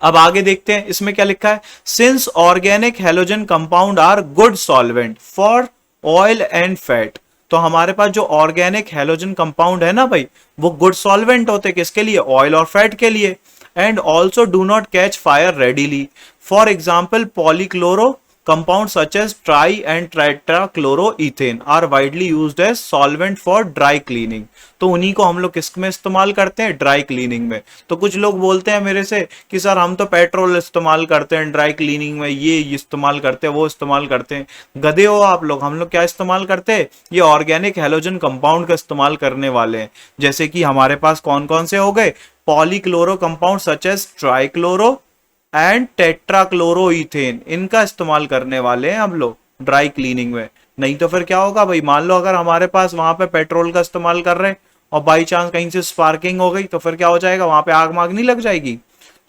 अब आगे देखते हैं इसमें क्या लिखा है। Since organic halogen compound are good solvent for oil and fat. तो हमारे पास जो ऑर्गेनिक हेलोजन कंपाउंड है ना भाई, वो गुड सॉल्वेंट होते हैं किसके लिए? ऑयल और फैट के लिए। And also do not catch fire readily. For example polychloro compound such as tri and tetrachloroethane are widely used as solvent for dry cleaning. तो उन्हीं को हम लोग किस में इस्तेमाल करते हैं? ड्राई क्लीनिंग में। तो कुछ लोग बोलते हैं मेरे से कि सर हम तो पेट्रोल इस्तेमाल करते हैं ड्राई क्लीनिंग में, ये इस्तेमाल करते हैं, वो इस्तेमाल करते हैं। गधे हो आप लोग। हम लोग क्या इस्तेमाल करते हैं? ये ऑर्गेनिक हेलोजन कंपाउंड का इस्तेमाल करने वाले हैं। जैसे कि हमारे पास कौन कौन से हो गए? Polychloro compound such as trichloro and tetrachloroethane, इनका इस्तेमाल करने वाले हैं हम लोग ड्राई क्लीनिंग में। नहीं तो फिर क्या होगा भाई? मान लो अगर हमारे पास वहां पे पेट्रोल का इस्तेमाल कर रहे हैं और बाई चांस कहीं से स्पार्किंग हो गई, तो फिर क्या हो जाएगा? वहां पे आग माग नहीं लग जाएगी?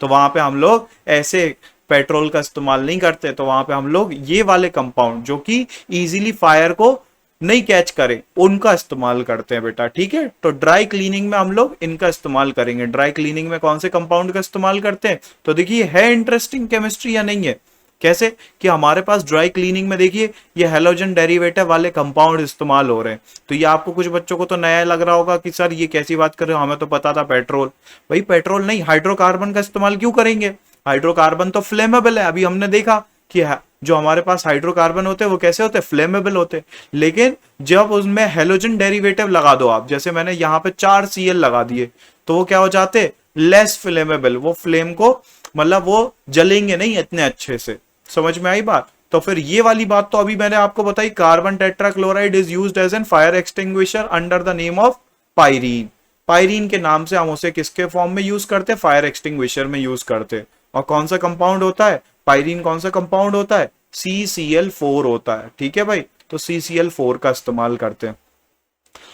तो वहां पे हम लोग ऐसे पेट्रोल का इस्तेमाल नहीं करते। तो वहां पे हम लोग ये वाले कंपाउंड जो कि इजीली फायर को नहीं कैच करे, उनका इस्तेमाल करते हैं बेटा। ठीक है, तो ड्राई क्लीनिंग में हम लोग इनका इस्तेमाल करेंगे। ड्राई क्लीनिंग में कौन से कंपाउंड का इस्तेमाल करते हैं? तो देखिए है इंटरेस्टिंग केमिस्ट्री या नहीं है? कैसे कि हमारे पास ड्राई क्लीनिंग में देखिए ये हेलोजन डेरिवेटिव वाले कंपाउंड इस्तेमाल हो रहे हैं। तो ये आपको कुछ बच्चों को तो नया लग रहा होगा कि सर ये कैसी बात कर रहे हो, हमें तो पता था पेट्रोल। भाई पेट्रोल नहीं, हाइड्रोकार्बन का इस्तेमाल क्यों करेंगे? हाइड्रोकार्बन तो फ्लेमेबल है। अभी हमने देखा कि जो हमारे पास हाइड्रोकार्बन होते हैं वो कैसे होते हैं? फ्लेमेबल होते हैं। लेकिन जब उसमें हेलोजन डेरिवेटिव लगा दो आप, जैसे मैंने यहाँ पे 4 Cl लगा दिए, तो वो क्या हो जाते? Less flammable. वो फ्लेम को मतलब वो जलेंगे नहीं इतने अच्छे से। समझ में आई बात? तो फिर ये वाली बात तो अभी मैंने आपको बताई। Carbon tetrachloride is used as an fire extinguisher under the name of pyrene. Pyrene के नाम से हम उसे किसके फॉर्म में यूज करते हैं? फायर एक्सटिंग्विशर में यूज करते हैं। और कौन सा कंपाउंड होता है? पायरीन कौन सा कंपाउंड होता है? CCl4 होता है। ठीक है भाई, तो CCl4 का इस्तेमाल करते हैं।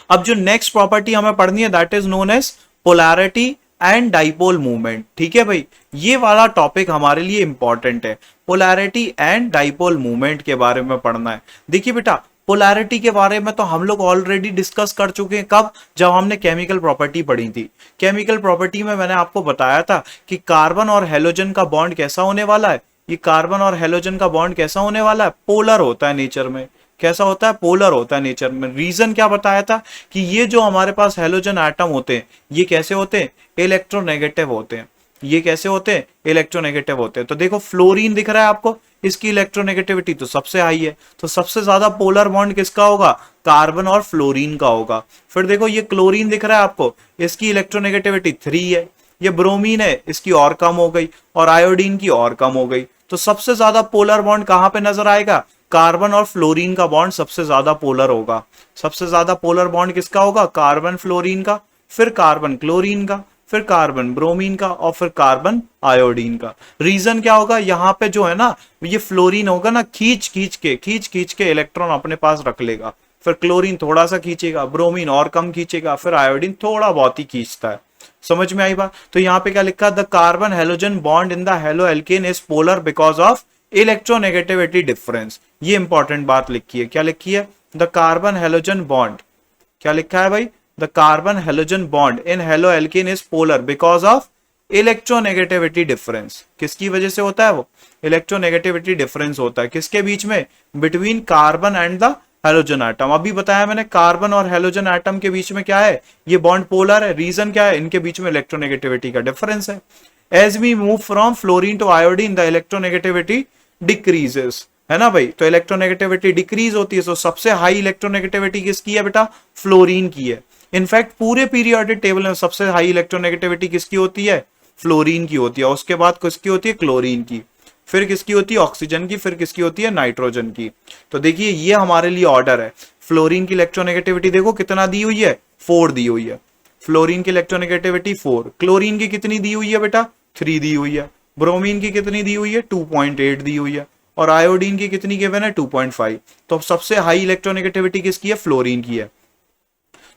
अब जो नेक्स्ट प्रॉपर्टी हमें पढ़नी है that is known as polarity and dipole movement. ठीक है भाई, ये वाला टॉपिक हमारे लिए इंपॉर्टेंट है। पोलैरिटी एंड डाइपोल मूवमेंट के बारे में पढ़ना है। देखिए बेटा, पोलैरिटी के बारे में तो हम लोग ऑलरेडी डिस्कस कर चुके हैं। कब? जब हमने केमिकल प्रॉपर्टी पढ़ी थी। केमिकल प्रॉपर्टी में मैंने आपको बताया था कि कार्बन और हेलोजन का बॉन्ड कैसा होने वाला है। ये कार्बन और हेलोजन का बॉन्ड कैसा होने वाला है? पोलर होता है नेचर में। कैसा होता है, पोलर होता है नेचर में। रीजन क्या बताया था कि ये जो हमारे पास हेलोजन एटम होते हैं ये कैसे होते हैं, इलेक्ट्रोनेगेटिव होते हैं। ये कैसे होते हैं, इलेक्ट्रोनेगेटिव होते हैं। तो देखो फ्लोरीन दिख रहा है आपको, इसकी इलेक्ट्रोनेगेटिविटी तो सबसे हाई है, तो सबसे ज्यादा पोलर बॉन्ड किसका होगा, कार्बन और फ्लोरीन का होगा। फिर देखो ये क्लोरीन दिख रहा है आपको, इसकी इलेक्ट्रोनेगेटिविटी 3 है। ये ब्रोमीन है, इसकी और कम हो गई, और आयोडीन की और कम हो गई। तो सबसे ज्यादा पोलर बॉन्ड कहां पे नजर आएगा, कार्बन और फ्लोरीन का बॉन्ड सबसे ज्यादा पोलर होगा। सबसे ज्यादा पोलर बॉन्ड किसका होगा, कार्बन फ्लोरीन का, फिर कार्बन क्लोरीन का, फिर कार्बन ब्रोमीन का, और फिर कार्बन आयोडीन का। रीजन क्या होगा, यहाँ पे जो है ना ये फ्लोरीन होगा ना, खींच खींच के इलेक्ट्रॉन अपने पास रख लेगा। फिर क्लोरीन थोड़ा सा खींचेगा, ब्रोमीन और कम खींचेगा, फिर आयोडीन थोड़ा बहुत ही खींचता है। समझ में आई बात। तो यहाँ पे क्या लिखा, the carbon halogen bond in the halo alkane is polar because of electronegativity difference. ये इंपॉर्टेंट बात लिखी है, क्या लिखी है, द कार्बन हेलोजन बॉन्ड, क्या लिखा है भाई, the carbon halogen bond in halo alkane is polar because of electronegativity difference. किसकी वजह से होता है वो, इलेक्ट्रोनेगेटिविटी डिफरेंस होता है किसके बीच में, between carbon and the halogen atom. अभी बताया मैंने कार्बन और हेलोजन एटम के बीच में क्या है, ये बॉन्ड पोलर है। रीजन क्या है, इनके बीच में इलेक्ट्रोनेगेटिविटी का डिफरेंस है। As we move from fluorine to iodine the electronegativity decreases, है ना भाई। तो इलेक्ट्रोनेगेटिविटी डिक्रीज होती है। तो सबसे हाई इलेक्ट्रोनेगेटिविटी किसकी है बेटा, फ्लोरीन की है। इनफैक्ट पूरे पीरियोडिक टेबल में सबसे हाई इलेक्ट्रोनेगेटिविटी किसकी होती है, फ्लोरीन की होती है। उसके बाद किसकी होती है, क्लोरीन की, फिर किसकी होती है, ऑक्सीजन की, फिर किसकी होती है, नाइट्रोजन की। तो देखिए ये हमारे लिए ऑर्डर है। फ्लोरीन की इलेक्ट्रोनेगेटिविटी देखो कितना दी हुई है, 4 दी हुई है। फ्लोरीन की इलेक्ट्रोनेगेटिविटी 4, क्लोरीन की कितनी दी हुई है बेटा, 3 दी हुई है। ब्रोमीन की कितनी दी हुई है, 2.8 दी हुई है। और आयोडीन की कितनी गिवन है, 2.5। तो सबसे हाई इलेक्ट्रोनेगेटिविटी किसकी है, फ्लोरीन की है।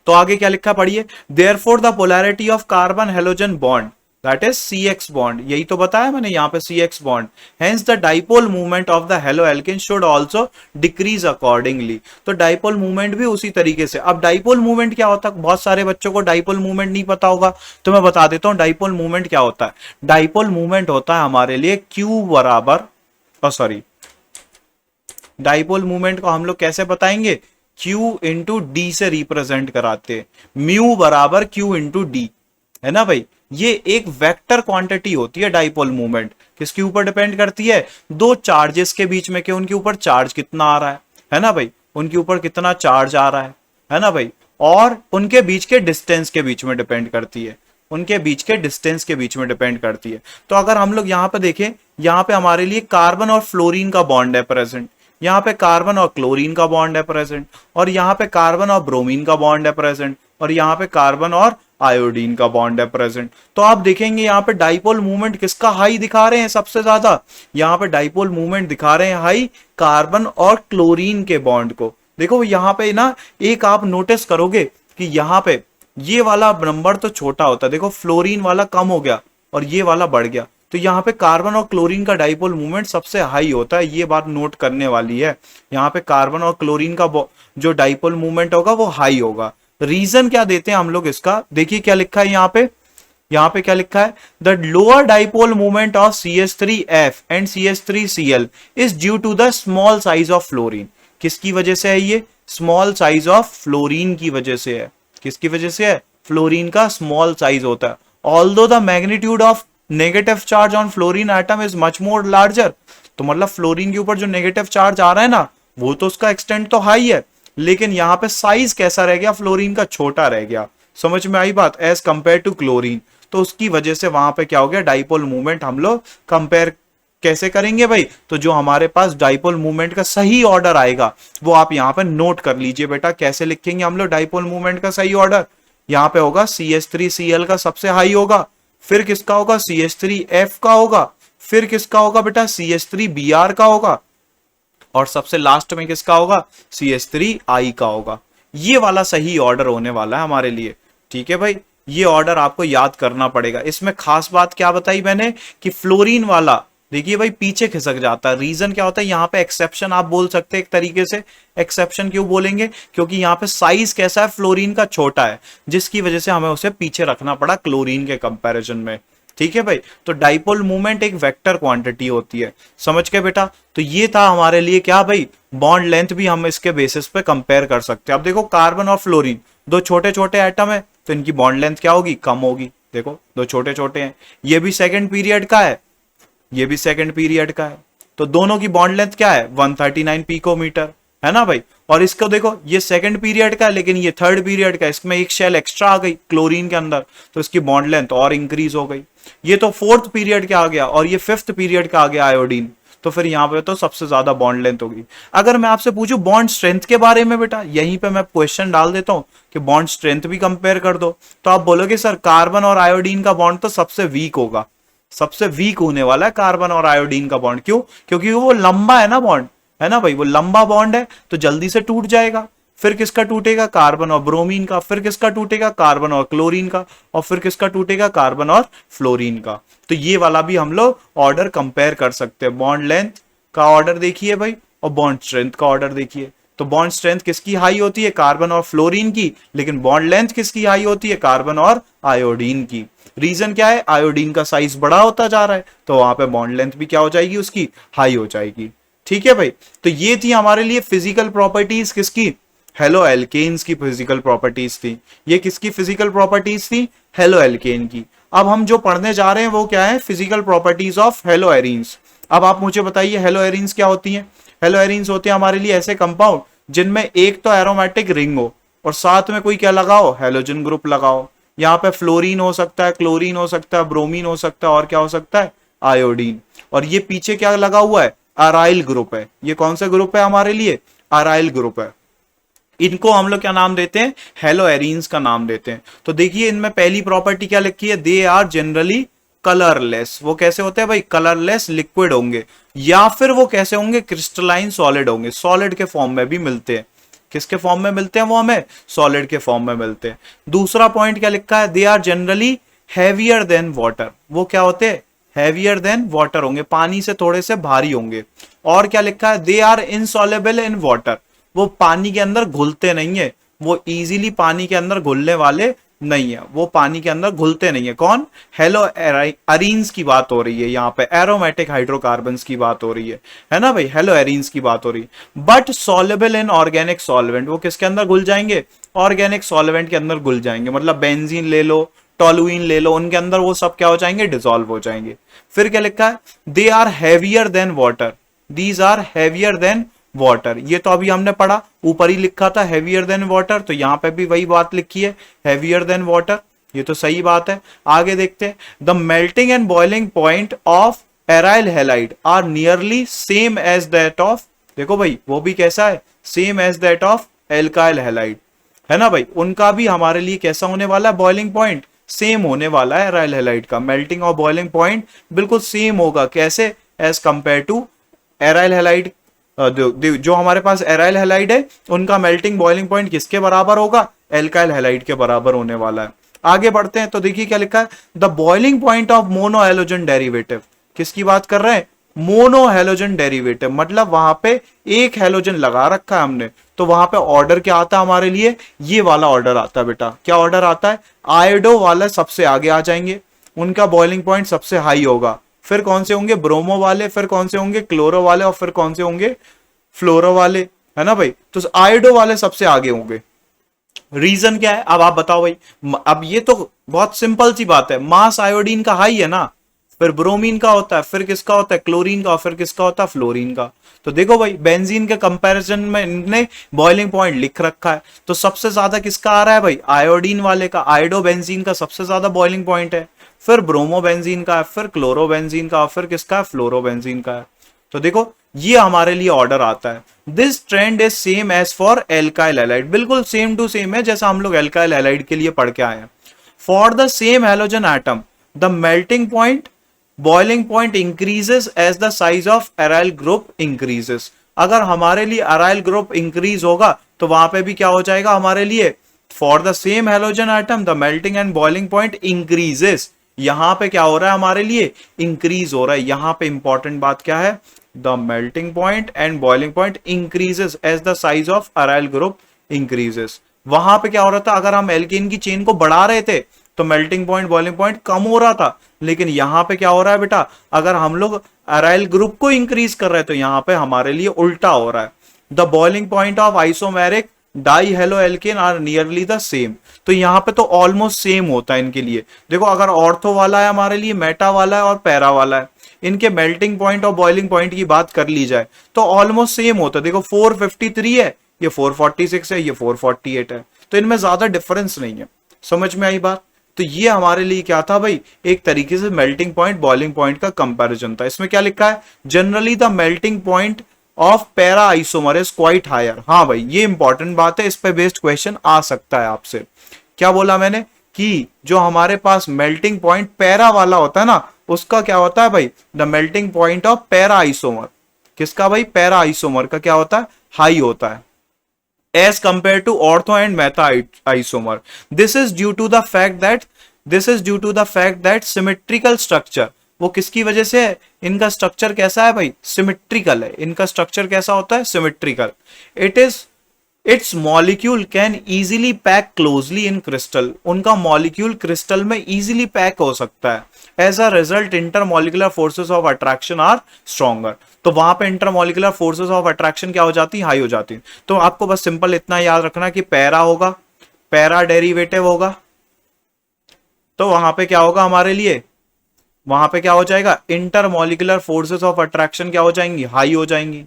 तो आगे क्या लिखा पढ़िए, therefore the polarity of carbon halogen bond that is CX bond, यही तो बताया मैंने यहाँ पे CX bond, hence the dipole movement of the halo alkane should also decrease accordingly. तो डाइपोल मूवमेंट भी उसी तरीके से। अब डाइपोल मूवमेंट क्या होता है, बहुत सारे बच्चों को डाइपोल मूवमेंट नहीं पता होगा, तो मैं बता देता हूँ डाइपोल मूवमेंट क्या होता है। डाइपोल मूवमेंट होता है हमारे लिए Q बराबर, डाइपोल मूवमेंट को हम लोग कैसे बताएंगे, Q इंटू डी से रिप्रेजेंट कराते हैं, म्यू बराबर Q इंटू डी, है ना भाई। ये एक वेक्टर क्वांटिटी होती है डाइपोल मूवमेंट। किसके ऊपर डिपेंड करती है, दो चार्जेस के बीच में, कि उनके ऊपर चार्ज कितना आ रहा है ना भाई, उनके ऊपर कितना चार्ज आ रहा है ना भाई, और उनके बीच के डिस्टेंस के बीच में डिपेंड करती है, उनके बीच के डिस्टेंस के बीच में डिपेंड करती है। तो अगर हम लोग यहाँ पे देखें, यहाँ पे हमारे लिए कार्बन और फ्लोरीन का बॉन्ड है प्रेजेंट, यहाँ पे कार्बन और क्लोरीन का बॉन्ड है प्रेजेंट, और यहाँ पे कार्बन और ब्रोमीन का बॉन्ड है प्रेजेंट, और यहाँ पे कार्बन और आयोडीन का बॉन्ड है प्रेजेंट। तो आप देखेंगे यहाँ पे डाइपोल मूवमेंट किसका हाई दिखा रहे हैं सबसे ज्यादा, यहाँ पे डाइपोल मूवमेंट दिखा रहे हैं हाई कार्बन और क्लोरीन के बॉन्ड को। देखो यहाँ पे ना एक आप नोटिस करोगे कि यहाँ पे ये वाला नंबर तो छोटा होता है, देखो फ्लोरीन वाला कम हो गया और ये वाला बढ़ गया, तो यहाँ पे कार्बन और क्लोरीन का डाइपोल मूवमेंट सबसे हाई होता है। ये बात नोट करने वाली है, यहाँ पे कार्बन और क्लोरीन का जो डाइपोल मूवमेंट होगा वो हाई होगा। रीजन क्या देते हैं हम लोग इसका, देखिए क्या लिखा है यहाँ पे क्या लिखा है, the lower dipole movement of CH3F and CH3Cl is due to the small size of fluorine. किसकी वजह से है ये, स्मॉल साइज ऑफ फ्लोरीन की वजह से है। किसकी वजह से है, फ्लोरीन का स्मॉल साइज होता है। Although the magnitude of negative charge on fluorine atom is much more larger, तो मतलब फ्लोरीन के ऊपर जो नेगेटिव चार्ज आ रहा है ना, वो तो उसका एक्सटेंट तो हाई है, लेकिन यहाँ पे साइज कैसा रह गया, फ्लोरीन का छोटा रह गया। समझ में आई बात, एज कंपेयर टू क्लोरीन। तो उसकी वजह से वहां पे क्या हो गया, डाइपोल मूवमेंट हम लोग कंपेयर कैसे करेंगे भाई, तो जो हमारे पास डाइपोल मूवमेंट का सही ऑर्डर आएगा वो आप यहाँ पे नोट कर लीजिए बेटा। कैसे लिखेंगे हम लोग डाइपोल मूवमेंट का सही ऑर्डर, यहाँ पे होगा CH3Cl का सबसे हाई होगा, फिर किसका होगा, CH3F का होगा, फिर किसका होगा बेटा, CH3Br का होगा, और सबसे लास्ट में किसका होगा, CH3I का होगा। ये वाला सही ऑर्डर होने वाला है हमारे लिए, ठीक है भाई। ये ऑर्डर आपको याद करना पड़ेगा। इसमें खास बात क्या बताई मैंने कि फ्लोरीन वाला देखिए भाई पीछे खिसक जाता है। रीजन क्या होता है, यहाँ पे एक्सेप्शन आप बोल सकते हैं एक तरीके से। एक्सेप्शन क्यों बोलेंगे, क्योंकि यहाँ पे साइज कैसा है, फ्लोरीन का छोटा है, जिसकी वजह से हमें उसे पीछे रखना पड़ा क्लोरीन के कंपैरिजन में। ठीक है भाई, तो डाइपोल मूवमेंट एक वेक्टर क्वांटिटी होती है, समझ के बेटा। तो ये था हमारे लिए क्या भाई, बॉन्ड लेंथ भी हम इसके बेसिस पे कंपेयर कर सकते हैं। अब देखो कार्बन और फ्लोरीन दो छोटे छोटे एटम है, तो इनकी बॉन्ड लेंथ क्या होगी, कम होगी। देखो दो छोटे छोटे हैं, ये भी सेकंड पीरियड का है, ये भी सेकंड पीरियड का है, तो दोनों की बॉन्ड लेंथ क्या है, 139 पिकोमीटर, है ना भाई। और इसको देखो ये सेकंड पीरियड का है, लेकिन ये थर्ड पीरियड का, इसमें एक शेल एक्स्ट्रा आ गई क्लोरीन के अंदर, तो इसकी बॉन्ड लेंथ और इंक्रीज हो गई। ये तो फोर्थ पीरियड का आ गया और ये फिफ्थ पीरियड का आ गया आयोडीन, तो फिर यहाँ पे तो सबसे ज्यादा बॉन्ड लेंथ होगी। अगर मैं आपसे पूछूं बॉन्ड स्ट्रेंथ के बारे में बेटा, यहीं पे मैं क्वेश्चन डाल देता हूं कि बॉन्ड स्ट्रेंथ भी कंपेयर कर दो, तो आप बोलोगे सर कार्बन और आयोडीन का बॉन्ड तो सबसे वीक होगा, सबसे वीक होने वाला है कार्बन और आयोडीन का बॉन्ड। क्यों? क्योंकि वो लंबा है ना बॉन्ड, है ना भाई, वो लंबा बॉन्ड है तो जल्दी से टूट जाएगा। फिर किसका टूटेगा, कार्बन और ब्रोमीन का, फिर किसका टूटेगा, कार्बन और क्लोरीन का, और फिर किसका टूटेगा, कार्बन और फ्लोरीन का। तो ये वाला भी हम लोग ऑर्डर कंपेयर कर सकते हैं। बॉन्ड लेंथ का ऑर्डर देखिए भाई, और बॉन्ड स्ट्रेंथ का ऑर्डर देखिए। तो बॉन्ड स्ट्रेंथ किसकी हाई होती है, कार्बन और फ्लोरीन की, लेकिन बॉन्ड लेंथ किसकी हाई होती है, कार्बन और आयोडीन की। रीजन क्या है, आयोडीन का साइज बड़ा होता जा रहा है, तो वहां पे बॉन्ड लेंथ भी क्या हो जाएगी, उसकी हाई हो जाएगी। ठीक है भाई, तो ये थी हमारे लिए फिजिकल प्रॉपर्टीज किसकी, हेलो एल्केन्स की फिजिकल प्रॉपर्टीज थी। ये किसकी फिजिकल प्रॉपर्टीज थी, हेलो एल्केन की। अब हम जो पढ़ने जा रहे हैं वो क्या है, physical properties of hello arenes. अब आप मुझे बताइए हेलो एरीन्स क्या होती हैं। हेलो एरीन्स होते हैं हमारे लिए ऐसे कंपाउंड जिनमें एक तो एरोमेटिक रिंग हो और साथ में कोई क्या लगाओ, हेलोजन ग्रुप लगाओ। यहाँ पे फ्लोरीन हो सकता है, क्लोरीन हो सकता है, ब्रोमीन हो सकता है, और क्या हो सकता है, आयोडीन। और ये पीछे क्या लगा हुआ है, अराइल ग्रुप है। ये कौन सा ग्रुप है हमारे लिए, अराइल ग्रुप है। इनको हम लोग क्या नाम देते हैं, हेलो एरीन्स का नाम देते हैं। तो देखिए इनमें पहली प्रॉपर्टी क्या लिखी है, दे आर जनरली कलरलेस। वो कैसे होते हैं भाई, कलरलेस लिक्विड होंगे, या फिर वो कैसे होंगे, क्रिस्टलाइन सॉलिड होंगे, सॉलिड के फॉर्म में भी मिलते हैं। किसके फॉर्म में मिलते हैं वो हमें, सॉलिड के फॉर्म में मिलते हैं। दूसरा पॉइंट क्या लिखा है, they are generally heavier than water. वो क्या होते हैं, हैवियर देन वाटर होंगे, पानी से थोड़े से भारी होंगे। और क्या लिखा है, they are insoluble in water. वो पानी के अंदर घुलते नहीं है, वो इजीली पानी के अंदर घुलने वाले नहीं है, वो पानी के अंदर घुलते नहीं है। कौन, हेलो एरीन्स की बात हो रही है यहाँ पे, एरोमेटिक हाइड्रोकार्बन्स की बात हो रही है ना भाई, हेलो एरीन्स की बात हो रही है। But soluble in organic solvent, वो किसके अंदर घुल जाएंगे, ऑर्गेनिक सॉल्वेंट के अंदर घुल जाएंगे। मतलब बेंजीन ले लो, टोलुइन ले लो, उनके अंदर वो सब क्या हो जाएंगे, डिसॉल्व हो जाएंगे। फिर क्या लिखा है, they are heavier than water, these are heavier than water. ये तो अभी हमने पढ़ा, ऊपर ही लिखा था हैवियर देन वाटर, तो यहां पे भी वही बात लिखी है, हैवियर देन वाटर। ये तो सही बात है। आगे देखते हैं, the melting and boiling point of aryl halide are nearly same as that of, देखो भाई वो भी कैसा है, same as that of alkyl halide, है ना भाई। उनका भी हमारे लिए कैसा होने वाला है, बॉइलिंग पॉइंट सेम होने वाला है एराइल हैलाइड का। मेल्टिंग और बॉइलिंग पॉइंट बिल्कुल सेम होगा, कैसे, as compare to aryl halide. जो हमारे पास एराइल हैलाइड है उनका मेल्टिंग बॉइलिंग पॉइंट किसके बराबर होगा, एल्काइल हैलाइड के बराबर होने वाला है। आगे बढ़ते हैं, तो देखिए क्या लिखा है, the boiling point of mono halogen derivative. किसकी बात कर रहे हैं, मोनो हैलोजन डेरिवेटिव, मतलब वहां पे एक हैलोजन लगा रखा है हमने, तो वहां पे ऑर्डर क्या आता है हमारे लिए, ये वाला ऑर्डर आता है बेटा। क्या ऑर्डर आता है, आयोडो वाला सबसे आगे आ जाएंगे, उनका बॉइलिंग पॉइंट सबसे हाई होगा। फिर कौन से होंगे, ब्रोमो वाले, फिर कौन से होंगे, क्लोरो वाले, और फिर कौन से होंगे, फ्लोरो वाले, है ना भाई। तो आयोडो वाले सबसे आगे होंगे। रीजन क्या है, अब आप बताओ भाई। अब ये तो बहुत सिंपल सी बात है, मास आयोडीन का हाई है ना, फिर ब्रोमीन का होता है, फिर किसका होता है, क्लोरीन का, और फिर किसका होता है, फ्लोरीन का। तो देखो भाई बेंजीन के कंपैरिजन में इन्होंने बॉइलिंग पॉइंट लिख रखा है, तो सबसे ज्यादा किसका आ रहा है भाई, आयोडीन वाले का, आयोडो बेंजीन का सबसे ज्यादा बॉइलिंग पॉइंट है, फिर ब्रोमो बेंजीन का है, फिर क्लोरो बेंजीन का, और फिर किसका है, फ्लोरो बेंजीन का है। तो देखो ये हमारे लिए ऑर्डर आता है। This trend is same as for alkyl halide, बिल्कुल सेम टू सेम है जैसा हम लोग एल्काइल हैलाइड के लिए पढ़ के आए हैं। For the same halogen atom the melting point boiling point increases as the size of aryl group increases. अगर हमारे लिए एराइल ग्रुप इंक्रीज होगा तो वहां पे भी क्या हो जाएगा हमारे लिए, for the same halogen atom the melting and boiling point increases. यहां पे क्या हो रहा है हमारे लिए, इंक्रीज हो रहा है। यहां पे इंपॉर्टेंट बात क्या है, the melting point and boiling point increases as the size of aryl group increases. वहां पे क्या हो रहा था, अगर हम एल्केन की चेन को बढ़ा रहे थे तो मेल्टिंग पॉइंट बॉइलिंग पॉइंट कम हो रहा था, लेकिन यहां पे क्या हो रहा है बेटा, अगर हम लोग एराइल ग्रुप को इंक्रीज कर रहे हैं तो यहां पे हमारे लिए उल्टा हो रहा है। The boiling point of isomeric dihaloalkane are nearly the same. तो यहाँ पे तो ऑलमोस्ट सेम होता है इनके लिए। देखो अगर ऑर्थो वाला है हमारे लिए, मेटा वाला है और पैरा वाला है, इनके मेल्टिंग पॉइंट और बॉइलिंग पॉइंट की बात कर ली जाए तो ऑलमोस्ट सेम होता है। देखो 453 है, ये 446 है, ये 448 है, तो इनमें ज्यादा डिफरेंस नहीं है। समझ में आई बात? तो ये हमारे लिए क्या था भाई, एक तरीके से मेल्टिंग पॉइंट बॉइलिंग पॉइंट का कंपैरिजन था। इसमें क्या लिखा है, generally the melting point of para isomer is quite higher. हाँ भाई ये इंपॉर्टेंट बात है, इस पे बेस्ड क्वेश्चन आ सकता है आपसे। क्या बोला मैंने कि जो हमारे पास मेल्टिंग पॉइंट पैरा वाला होता है ना, उसका क्या होता है भाई, the melting point of para isomer, किसका भाई, पैरा आइसोमर का क्या होता है, हाई होता है as compared to ortho and meta isomer. This is due to the fact that symmetrical structure, वो किसकी वजह से है, इनका स्ट्रक्चर कैसा है भाई, सिमेट्रिकल है। इनका स्ट्रक्चर कैसा होता है, symmetrical. Its molecule can easily pack closely in crystal, उनका मॉलिक्यूल क्रिस्टल में इजीली पैक हो सकता है। As a result intermolecular forces of attraction are stronger, तो वहां पे इंटरमॉलिक्यूलर फोर्सेस ऑफ अट्रैक्शन क्या हो जाती है, हाई हो जाती है। तो आपको बस सिंपल इतना याद रखना कि पैरा होगा, पैरा डेरिवेटिव होगा, तो वहां पे क्या होगा हमारे लिए, वहां पे क्या हो जाएगा, इंटरमॉलिक्यूलर फोर्सेस ऑफ अट्रैक्शन क्या हो जाएंगी, हाई हो जाएंगी।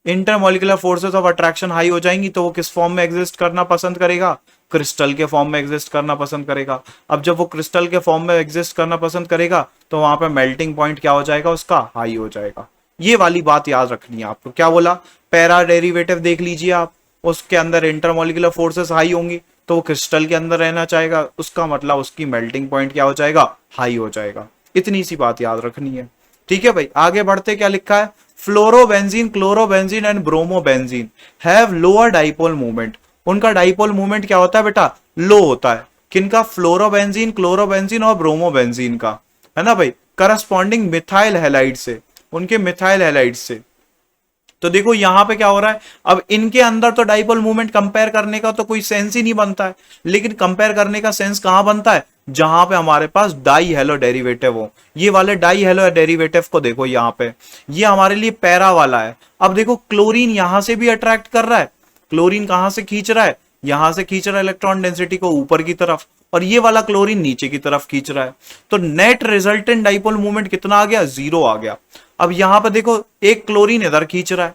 Intermolecular forces of attraction high हो जाएंगी तो वो किस फॉर्म में एग्जिस्ट करना पसंद करेगा, क्रिस्टल के फॉर्म में एग्जिस्ट करना पसंद करेगा। अब जब वो क्रिस्टल के फॉर्म में एग्जिस्ट करना पसंद करेगा तो वहां पे मेल्टिंग पॉइंट क्या हो जाएगा, उसका हाई हो जाएगा। ये वाली बात याद रखनी है आपको। क्या बोला, पैरा डेरिवेटिव देख लीजिए आप, उसके अंदर इंटरमॉलिक्यूलर फोर्सेस हाई होंगी तो वो क्रिस्टल के अंदर रहना चाहेगा, उसका मतलब उसकी मेल्टिंग पॉइंट क्या हो जाएगा, हाई हो जाएगा। इतनी सी बात याद रखनी है। ठीक है भाई, आगे बढ़ते, क्या लिखा है, fluorobenzene, chlorobenzene and bromobenzene have lower dipole movement. उनका डाइपोल मूवमेंट क्या होता है बेटा, लो होता है। किनका, फ्लोरोबेंजीन, क्लोरोबेंजीन और ब्रोमोबेंजीन का, है ना भाई, करस्पॉन्डिंग मिथाइल हैलाइड से, उनके मिथाइल हैलाइड से। तो देखो यहां पे क्या हो रहा है, अब इनके अंदर तो डाइपोल मूवमेंट कंपेयर करने का तो कोई सेंस ही नहीं बनता है, लेकिन कंपेयर करने का सेंस कहां बनता है, जहां पे हमारे पास डाई हेलो डेरिवेटिव हो। ये वाले डाई हेलो डेरिवेटिव को देखो यहां पे, ये हमारे लिए पैरा वाला है। अब देखो क्लोरीन यहां से भी अट्रैक्ट कर रहा है, क्लोरीन कहां से खींच रहा है, यहां से खींच रहा है इलेक्ट्रॉन डेंसिटी को ऊपर की तरफ, और ये वाला क्लोरीन नीचे की तरफ खींच रहा है। तो नेट रिजल्टेंट डाइपोल मूवमेंट कितना आ गया, 0 आ गया। अब यहां पर देखो एक क्लोरीन इधर खींच रहा है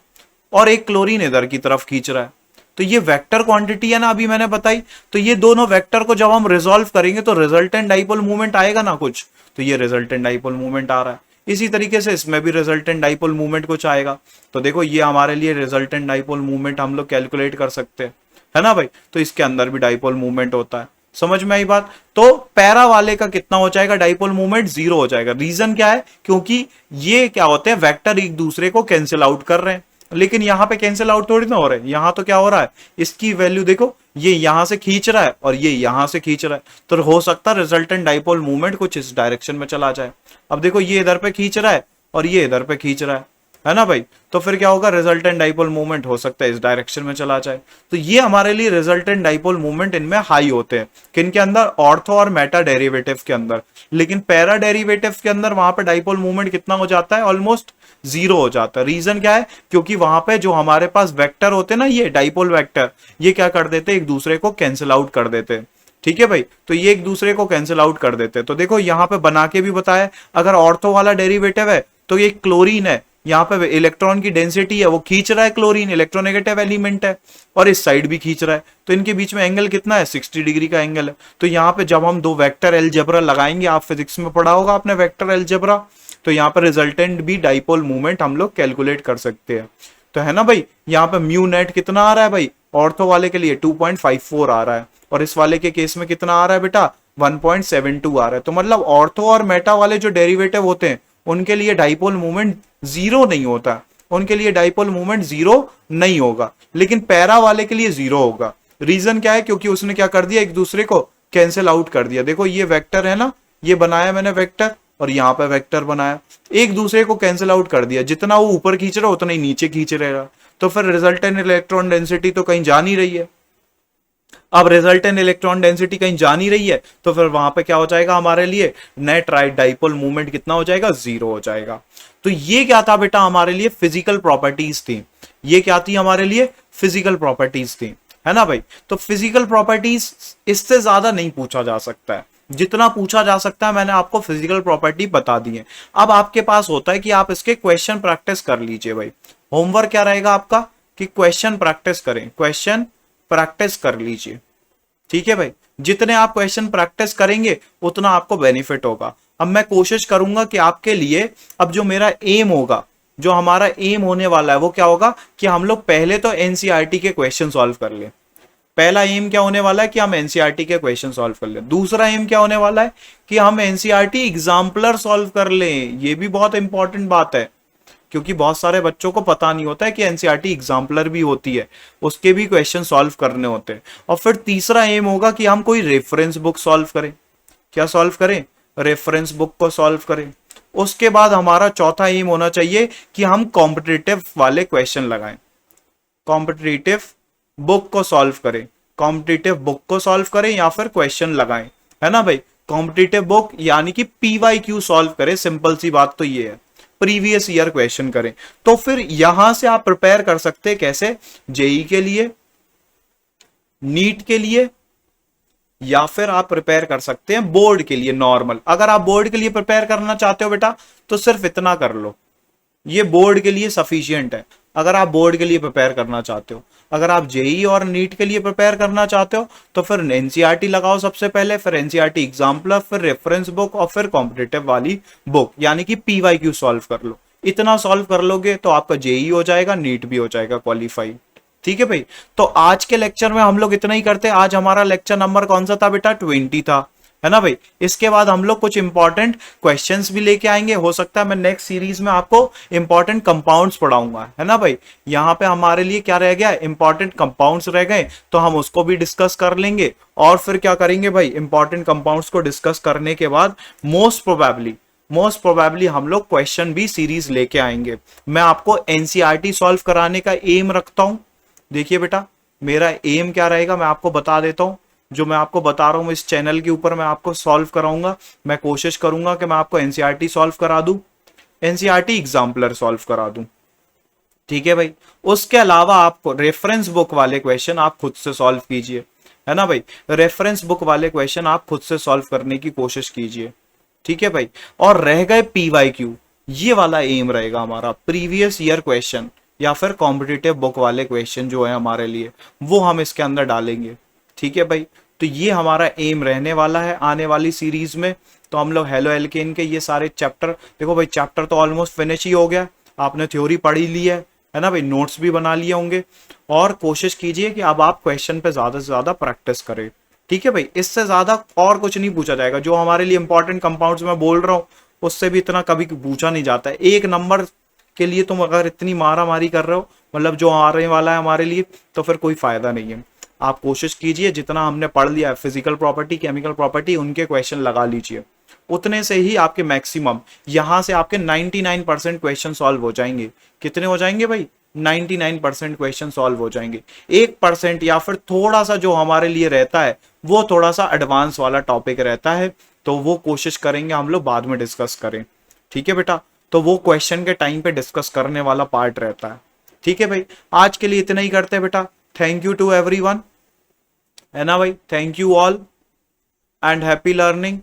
और एक क्लोरीन इधर की तरफ खींच रहा है, तो ये वेक्टर क्वांटिटी है ना, अभी मैंने बताई। तो ये दोनों वेक्टर को जब हम रिजॉल्व करेंगे तो रिजल्टेंट डाइपोल मूवमेंट आएगा ना कुछ, तो ये रिजल्टेंट डाइपोल मूवमेंट आ रहा है। इसी तरीके से इसमें भी रिजल्टेंट डाइपोल मूवमेंट कुछ आएगा। तो देखो ये हमारे लिए रिजल्टेंट डाइपोल मूवमेंट हम लोग कैलकुलेट कर सकते हैं, है ना भाई। तो इसके अंदर भी डाइपोल मूवमेंट होता है। समझ में आई बात। तो पैरा वाले का कितना हो जाएगा, डाइपोल मूवमेंट 0 हो जाएगा। रीजन क्या है, क्योंकि ये क्या होते हैं, वेक्टर एक दूसरे को कैंसिल आउट कर रहे हैं। लेकिन यहां पे कैंसिल आउट थोड़ी ना हो रहा है, यहां तो क्या हो रहा है, इसकी वैल्यू देखो, ये यहां से खींच रहा है और ये यहां से खींच रहा है, तो हो सकता है रिजल्टेंट डाइपोल मूवमेंट कुछ इस डायरेक्शन में चला जाए। अब देखो ये इधर पे खींच रहा है और ये इधर पे खींच रहा है ना भाई, तो फिर क्या होगा, रिजल्टेंट डाइपोल मूवमेंट हो सकता है इस डायरेक्शन में चला जाए। तो ये हमारे लिए रिजल्टेंट डाइपोल मूवमेंट इनमें हाई होते हैं, किन के अंदर, ऑर्थो और मेटा डेरिवेटिव के अंदर। लेकिन पैरा डेरिवेटिव के अंदर वहां पे डाइपोल मूवमेंट कितना हो जाता है, ऑलमोस्ट 0 हो जाता है। रीजन क्या है, क्योंकि वहां पे जो हमारे पास वेक्टर होते हैं ना, ये डाइपोल वेक्टर, ये क्या कर देते, एक दूसरे को कैंसिल आउट कर देते। ठीक है भाई, तो ये एक दूसरे को कैंसिल आउट कर देते। तो देखो यहां पे बना के भी बताया, अगर ऑर्थो वाला डेरिवेटिव है तो ये क्लोरीन है, यहाँ पे इलेक्ट्रॉन की डेंसिटी है, वो खींच रहा है क्लोरीन, इलेक्ट्रोनेगेटिव एलिमेंट है, और इस साइड भी खींच रहा है, तो इनके बीच में एंगल कितना है, 60 डिग्री का एंगल है। तो यहाँ पे जब हम दो वेक्टर अलजेब्रा लगाएंगे, आप फिजिक्स में पढ़ा होगा आपने वेक्टर अलजेब्रा, तो यहाँ पर रिजल्टेंट भी डाइपोल मूवमेंट हम लोग कैलकुलेट कर सकते हैं। तो है ना भाई, यहाँ पे म्यू नेट कितना आ रहा है भाई, ऑर्थो वाले के लिए 2.54 आ रहा है, और इस वाले के केस में कितना आ रहा है बेटा, 1.72 आ रहा है। तो मतलब ऑर्थो और मेटा वाले जो डेरिवेटिव होते हैं उनके लिए डाइपोल मूवमेंट 0 नहीं होता, उनके लिए डाइपोल मूवमेंट 0 नहीं होगा, लेकिन पैरा वाले के लिए 0 होगा। रीजन क्या है, क्योंकि उसने क्या कर दिया, एक दूसरे को कैंसिल आउट कर दिया। देखो ये वेक्टर है ना, ये बनाया मैंने वेक्टर, और यहाँ पे वेक्टर बनाया, एक दूसरे को कैंसिल आउट कर दिया। जितना वो ऊपर खींच रहा उतना ही नीचे खींच रहेगा, तो फिर रिजल्टेंट इलेक्ट्रॉन डेंसिटी तो कहीं जा नहीं रही है। अब रिजल्टेंट इलेक्ट्रॉन डेंसिटी कहीं जा नहीं रही है, तो फिर वहां पे क्या हो जाएगा हमारे लिए, नेट राइट डाइपोल मूवमेंट कितना हो जाएगा, 0 हो जाएगा। तो ये क्या था बेटा, हमारे लिए फिजिकल प्रॉपर्टीज थी। ये क्या थी हमारे लिए, फिजिकल प्रॉपर्टीज थी, है ना भाई। तो फिजिकल प्रॉपर्टीज इससे ज्यादा नहीं पूछा जा सकता है, जितना पूछा जा सकता है मैंने आपको फिजिकल प्रॉपर्टी बता दी है। अब आपके पास होता है कि आप इसके क्वेश्चन प्रैक्टिस कर लीजिए भाई। होमवर्क क्या रहेगा आपका कि क्वेश्चन प्रैक्टिस करें, क्वेश्चन प्रैक्टिस कर लीजिए, ठीक है भाई। जितने आप क्वेश्चन प्रैक्टिस करेंगे उतना आपको बेनिफिट होगा। अब मैं कोशिश करूंगा कि आपके लिए, अब जो मेरा एम होगा, जो हमारा एम होने वाला है वो क्या होगा कि हम लोग पहले तो एनसीईआरटी के क्वेश्चन सॉल्व कर लें। पहला एम क्या होने वाला है कि हम एनसीईआरटी के क्वेश्चन सॉल्व कर लें। दूसरा एम क्या होने वाला है कि हम एनसीईआरटी एग्जाम्पलर सॉल्व कर लें। ये भी बहुत इंपॉर्टेंट बात है, क्योंकि बहुत सारे बच्चों को पता नहीं होता है कि एनसीईआरटी एग्जाम्पलर भी होती है, उसके भी क्वेश्चन सॉल्व करने होते हैं। और फिर तीसरा एम होगा कि हम कोई रेफरेंस बुक सॉल्व करें। क्या सॉल्व करें, रेफरेंस बुक को सॉल्व करें। उसके बाद हमारा चौथा एम होना चाहिए कि हम कॉम्पिटिटिव वाले क्वेश्चन लगाएं, कॉम्पिटिटिव बुक को सॉल्व करें, कॉम्पिटिटिव बुक को सॉल्व करें या फिर क्वेश्चन लगाएं, है ना भाई। कॉम्पिटिटिव बुक यानी कि पीवाईक्यू सॉल्व करें, सिंपल सी बात तो ये है, प्रीवियस ईयर क्वेश्चन करें। तो फिर यहां से आप प्रिपेयर कर सकते हैं कैसे, जेई के लिए, नीट के लिए, या फिर आप प्रिपेयर कर सकते हैं बोर्ड के लिए नॉर्मल। अगर आप बोर्ड के लिए प्रिपेयर करना चाहते हो बेटा तो सिर्फ इतना कर लो, ये बोर्ड के लिए सफिशियंट है। अगर आप बोर्ड के लिए प्रिपेयर करना चाहते हो, अगर आप जेई और नीट के लिए प्रिपेयर करना चाहते हो तो फिर एनसीईआरटी लगाओ सबसे पहले, फिर एनसीईआरटी एग्जाम्पलर, फिर रेफरेंस बुक और फिर कॉम्पिटिटिव वाली बुक यानी कि पीवाईक्यू सॉल्व कर लो। इतना सॉल्व कर लोगे तो आपका जेई हो जाएगा, नीट भी हो जाएगा क्वालिफाई, ठीक है भाई। तो आज के लेक्चर में हम लोग इतना ही करते हैं। आज हमारा लेक्चर नंबर कौन सा था बेटा, 20 था, है ना भाई। इसके बाद हम लोग कुछ इंपॉर्टेंट क्वेश्चंस भी लेके आएंगे। हो सकता है मैं नेक्स्ट सीरीज में आपको इंपॉर्टेंट कंपाउंड्स पढ़ाऊंगा, है ना भाई। यहाँ पे हमारे लिए क्या रह गया, इंपॉर्टेंट कंपाउंड्स रह गए, तो हम उसको भी डिस्कस कर लेंगे। और फिर क्या करेंगे भाई, इंपॉर्टेंट कंपाउंड्स को डिस्कस करने के बाद मोस्ट प्रोबेबली हम लोग क्वेश्चन भी सीरीज लेके आएंगे। मैं आपको एनसीईआरटी सॉल्व कराने का एम रखता हूं। देखिए बेटा, मेरा एम क्या रहेगा मैं आपको बता देता हूं। जो मैं आपको बता रहा हूं इस चैनल के ऊपर मैं आपको सॉल्व कराऊंगा। मैं कोशिश करूंगा कि मैं आपको एनसीईआरटी सॉल्व करा दूं, एनसीईआरटी एग्जाम्पलर सॉल्व करा दूं, ठीक है भाई। उसके अलावा आपको रेफरेंस बुक वाले क्वेश्चन आप खुद से सॉल्व कीजिए, है ना भाई। रेफरेंस बुक वाले क्वेश्चन आप खुद से सॉल्व करने की कोशिश कीजिए, ठीक है भाई। और रह गए पीवाईक्यू, ये वाला एम रहेगा हमारा, प्रीवियस ईयर क्वेश्चन या फिर कॉम्पिटिटिव बुक वाले क्वेश्चन जो है हमारे लिए, वो हम इसके अंदर डालेंगे, ठीक है भाई। तो ये हमारा एम रहने वाला है आने वाली सीरीज में। तो हम लोग हेलो एल्केन के ये सारे चैप्टर, देखो भाई चैप्टर तो ऑलमोस्ट फिनिश ही हो गया, आपने थ्योरी पढ़ ही ली है ना भाई, नोट्स भी बना लिए होंगे। और कोशिश कीजिए कि अब आप क्वेश्चन पे ज्यादा से ज्यादा प्रैक्टिस करें, ठीक है भाई। इससे ज्यादा और कुछ नहीं पूछा जाएगा। जो हमारे लिए इंपॉर्टेंट कंपाउंड्स में बोल रहा हूँ उससे भी इतना कभी पूछा नहीं जाता है। एक नंबर के लिए तुम अगर इतनी मारा मारी कर रहे हो, मतलब जो आने वाला है हमारे लिए, तो फिर कोई फायदा नहीं है। आप कोशिश कीजिए जितना हमने पढ़ लिया है फिजिकल प्रॉपर्टी, केमिकल प्रॉपर्टी, उनके क्वेश्चन लगा लीजिए। उतने से ही आपके मैक्सिमम यहां से आपके 99% क्वेश्चन सॉल्व हो जाएंगे। कितने हो जाएंगे भाई, 99% क्वेश्चन सॉल्व हो जाएंगे। 1% या फिर थोड़ा सा जो हमारे लिए रहता है वो थोड़ा सा एडवांस वाला टॉपिक रहता है, तो वो कोशिश करेंगे हम लोग बाद में डिस्कस करें, ठीक है बेटा। तो वो क्वेश्चन के टाइम पे डिस्कस करने वाला पार्ट रहता है, ठीक है भाई। आज के लिए इतना ही करते हैं बेटा। थैंक यू टू एवरीवन, है ना भाई, thank you all and happy learning,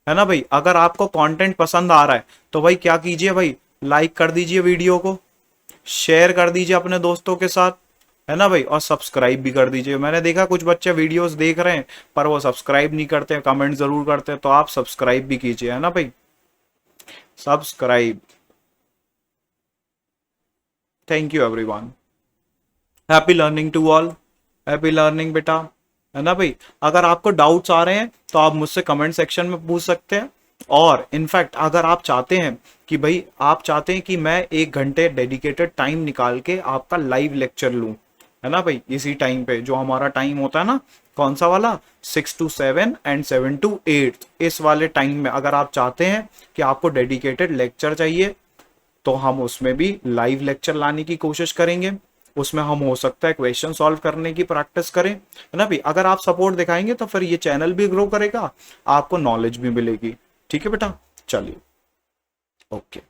है ना भाई। अगर आपको कंटेंट पसंद आ रहा है तो भाई क्या कीजिए भाई, लाइक कर दीजिए वीडियो को, शेयर कर दीजिए अपने दोस्तों के साथ, है ना भाई। और सब्सक्राइब भी कर दीजिए। मैंने देखा कुछ बच्चे वीडियोस देख रहे हैं पर वो सब्सक्राइब नहीं करते, कमेंट जरूर करते हैं, तो आप सब्सक्राइब भी कीजिए, है ना भाई, subscribe. Thank you everyone, happy learning to all, happy learning बेटा, है ना भाई। अगर आपको डाउट्स आ रहे हैं तो आप मुझसे कमेंट सेक्शन में पूछ सकते हैं। और इनफैक्ट अगर आप चाहते हैं कि भाई आप चाहते हैं कि मैं 1 घंटे डेडिकेटेड टाइम निकाल के आपका लाइव लेक्चर लूं, है ना भाई, इसी टाइम पे जो हमारा टाइम होता है ना, कौन सा वाला, 6 to 7 एंड 7 to 8, इस वाले टाइम में अगर आप चाहते हैं कि आपको डेडिकेटेड लेक्चर चाहिए तो हम उसमें भी लाइव लेक्चर लाने की कोशिश करेंगे। उसमें हम हो सकता है क्वेश्चन सॉल्व करने की प्रैक्टिस करें, है ना भाई। अगर आप सपोर्ट दिखाएंगे तो फिर ये चैनल भी ग्रो करेगा, आपको नॉलेज भी मिलेगी, ठीक है बेटा। चलिए, ओके।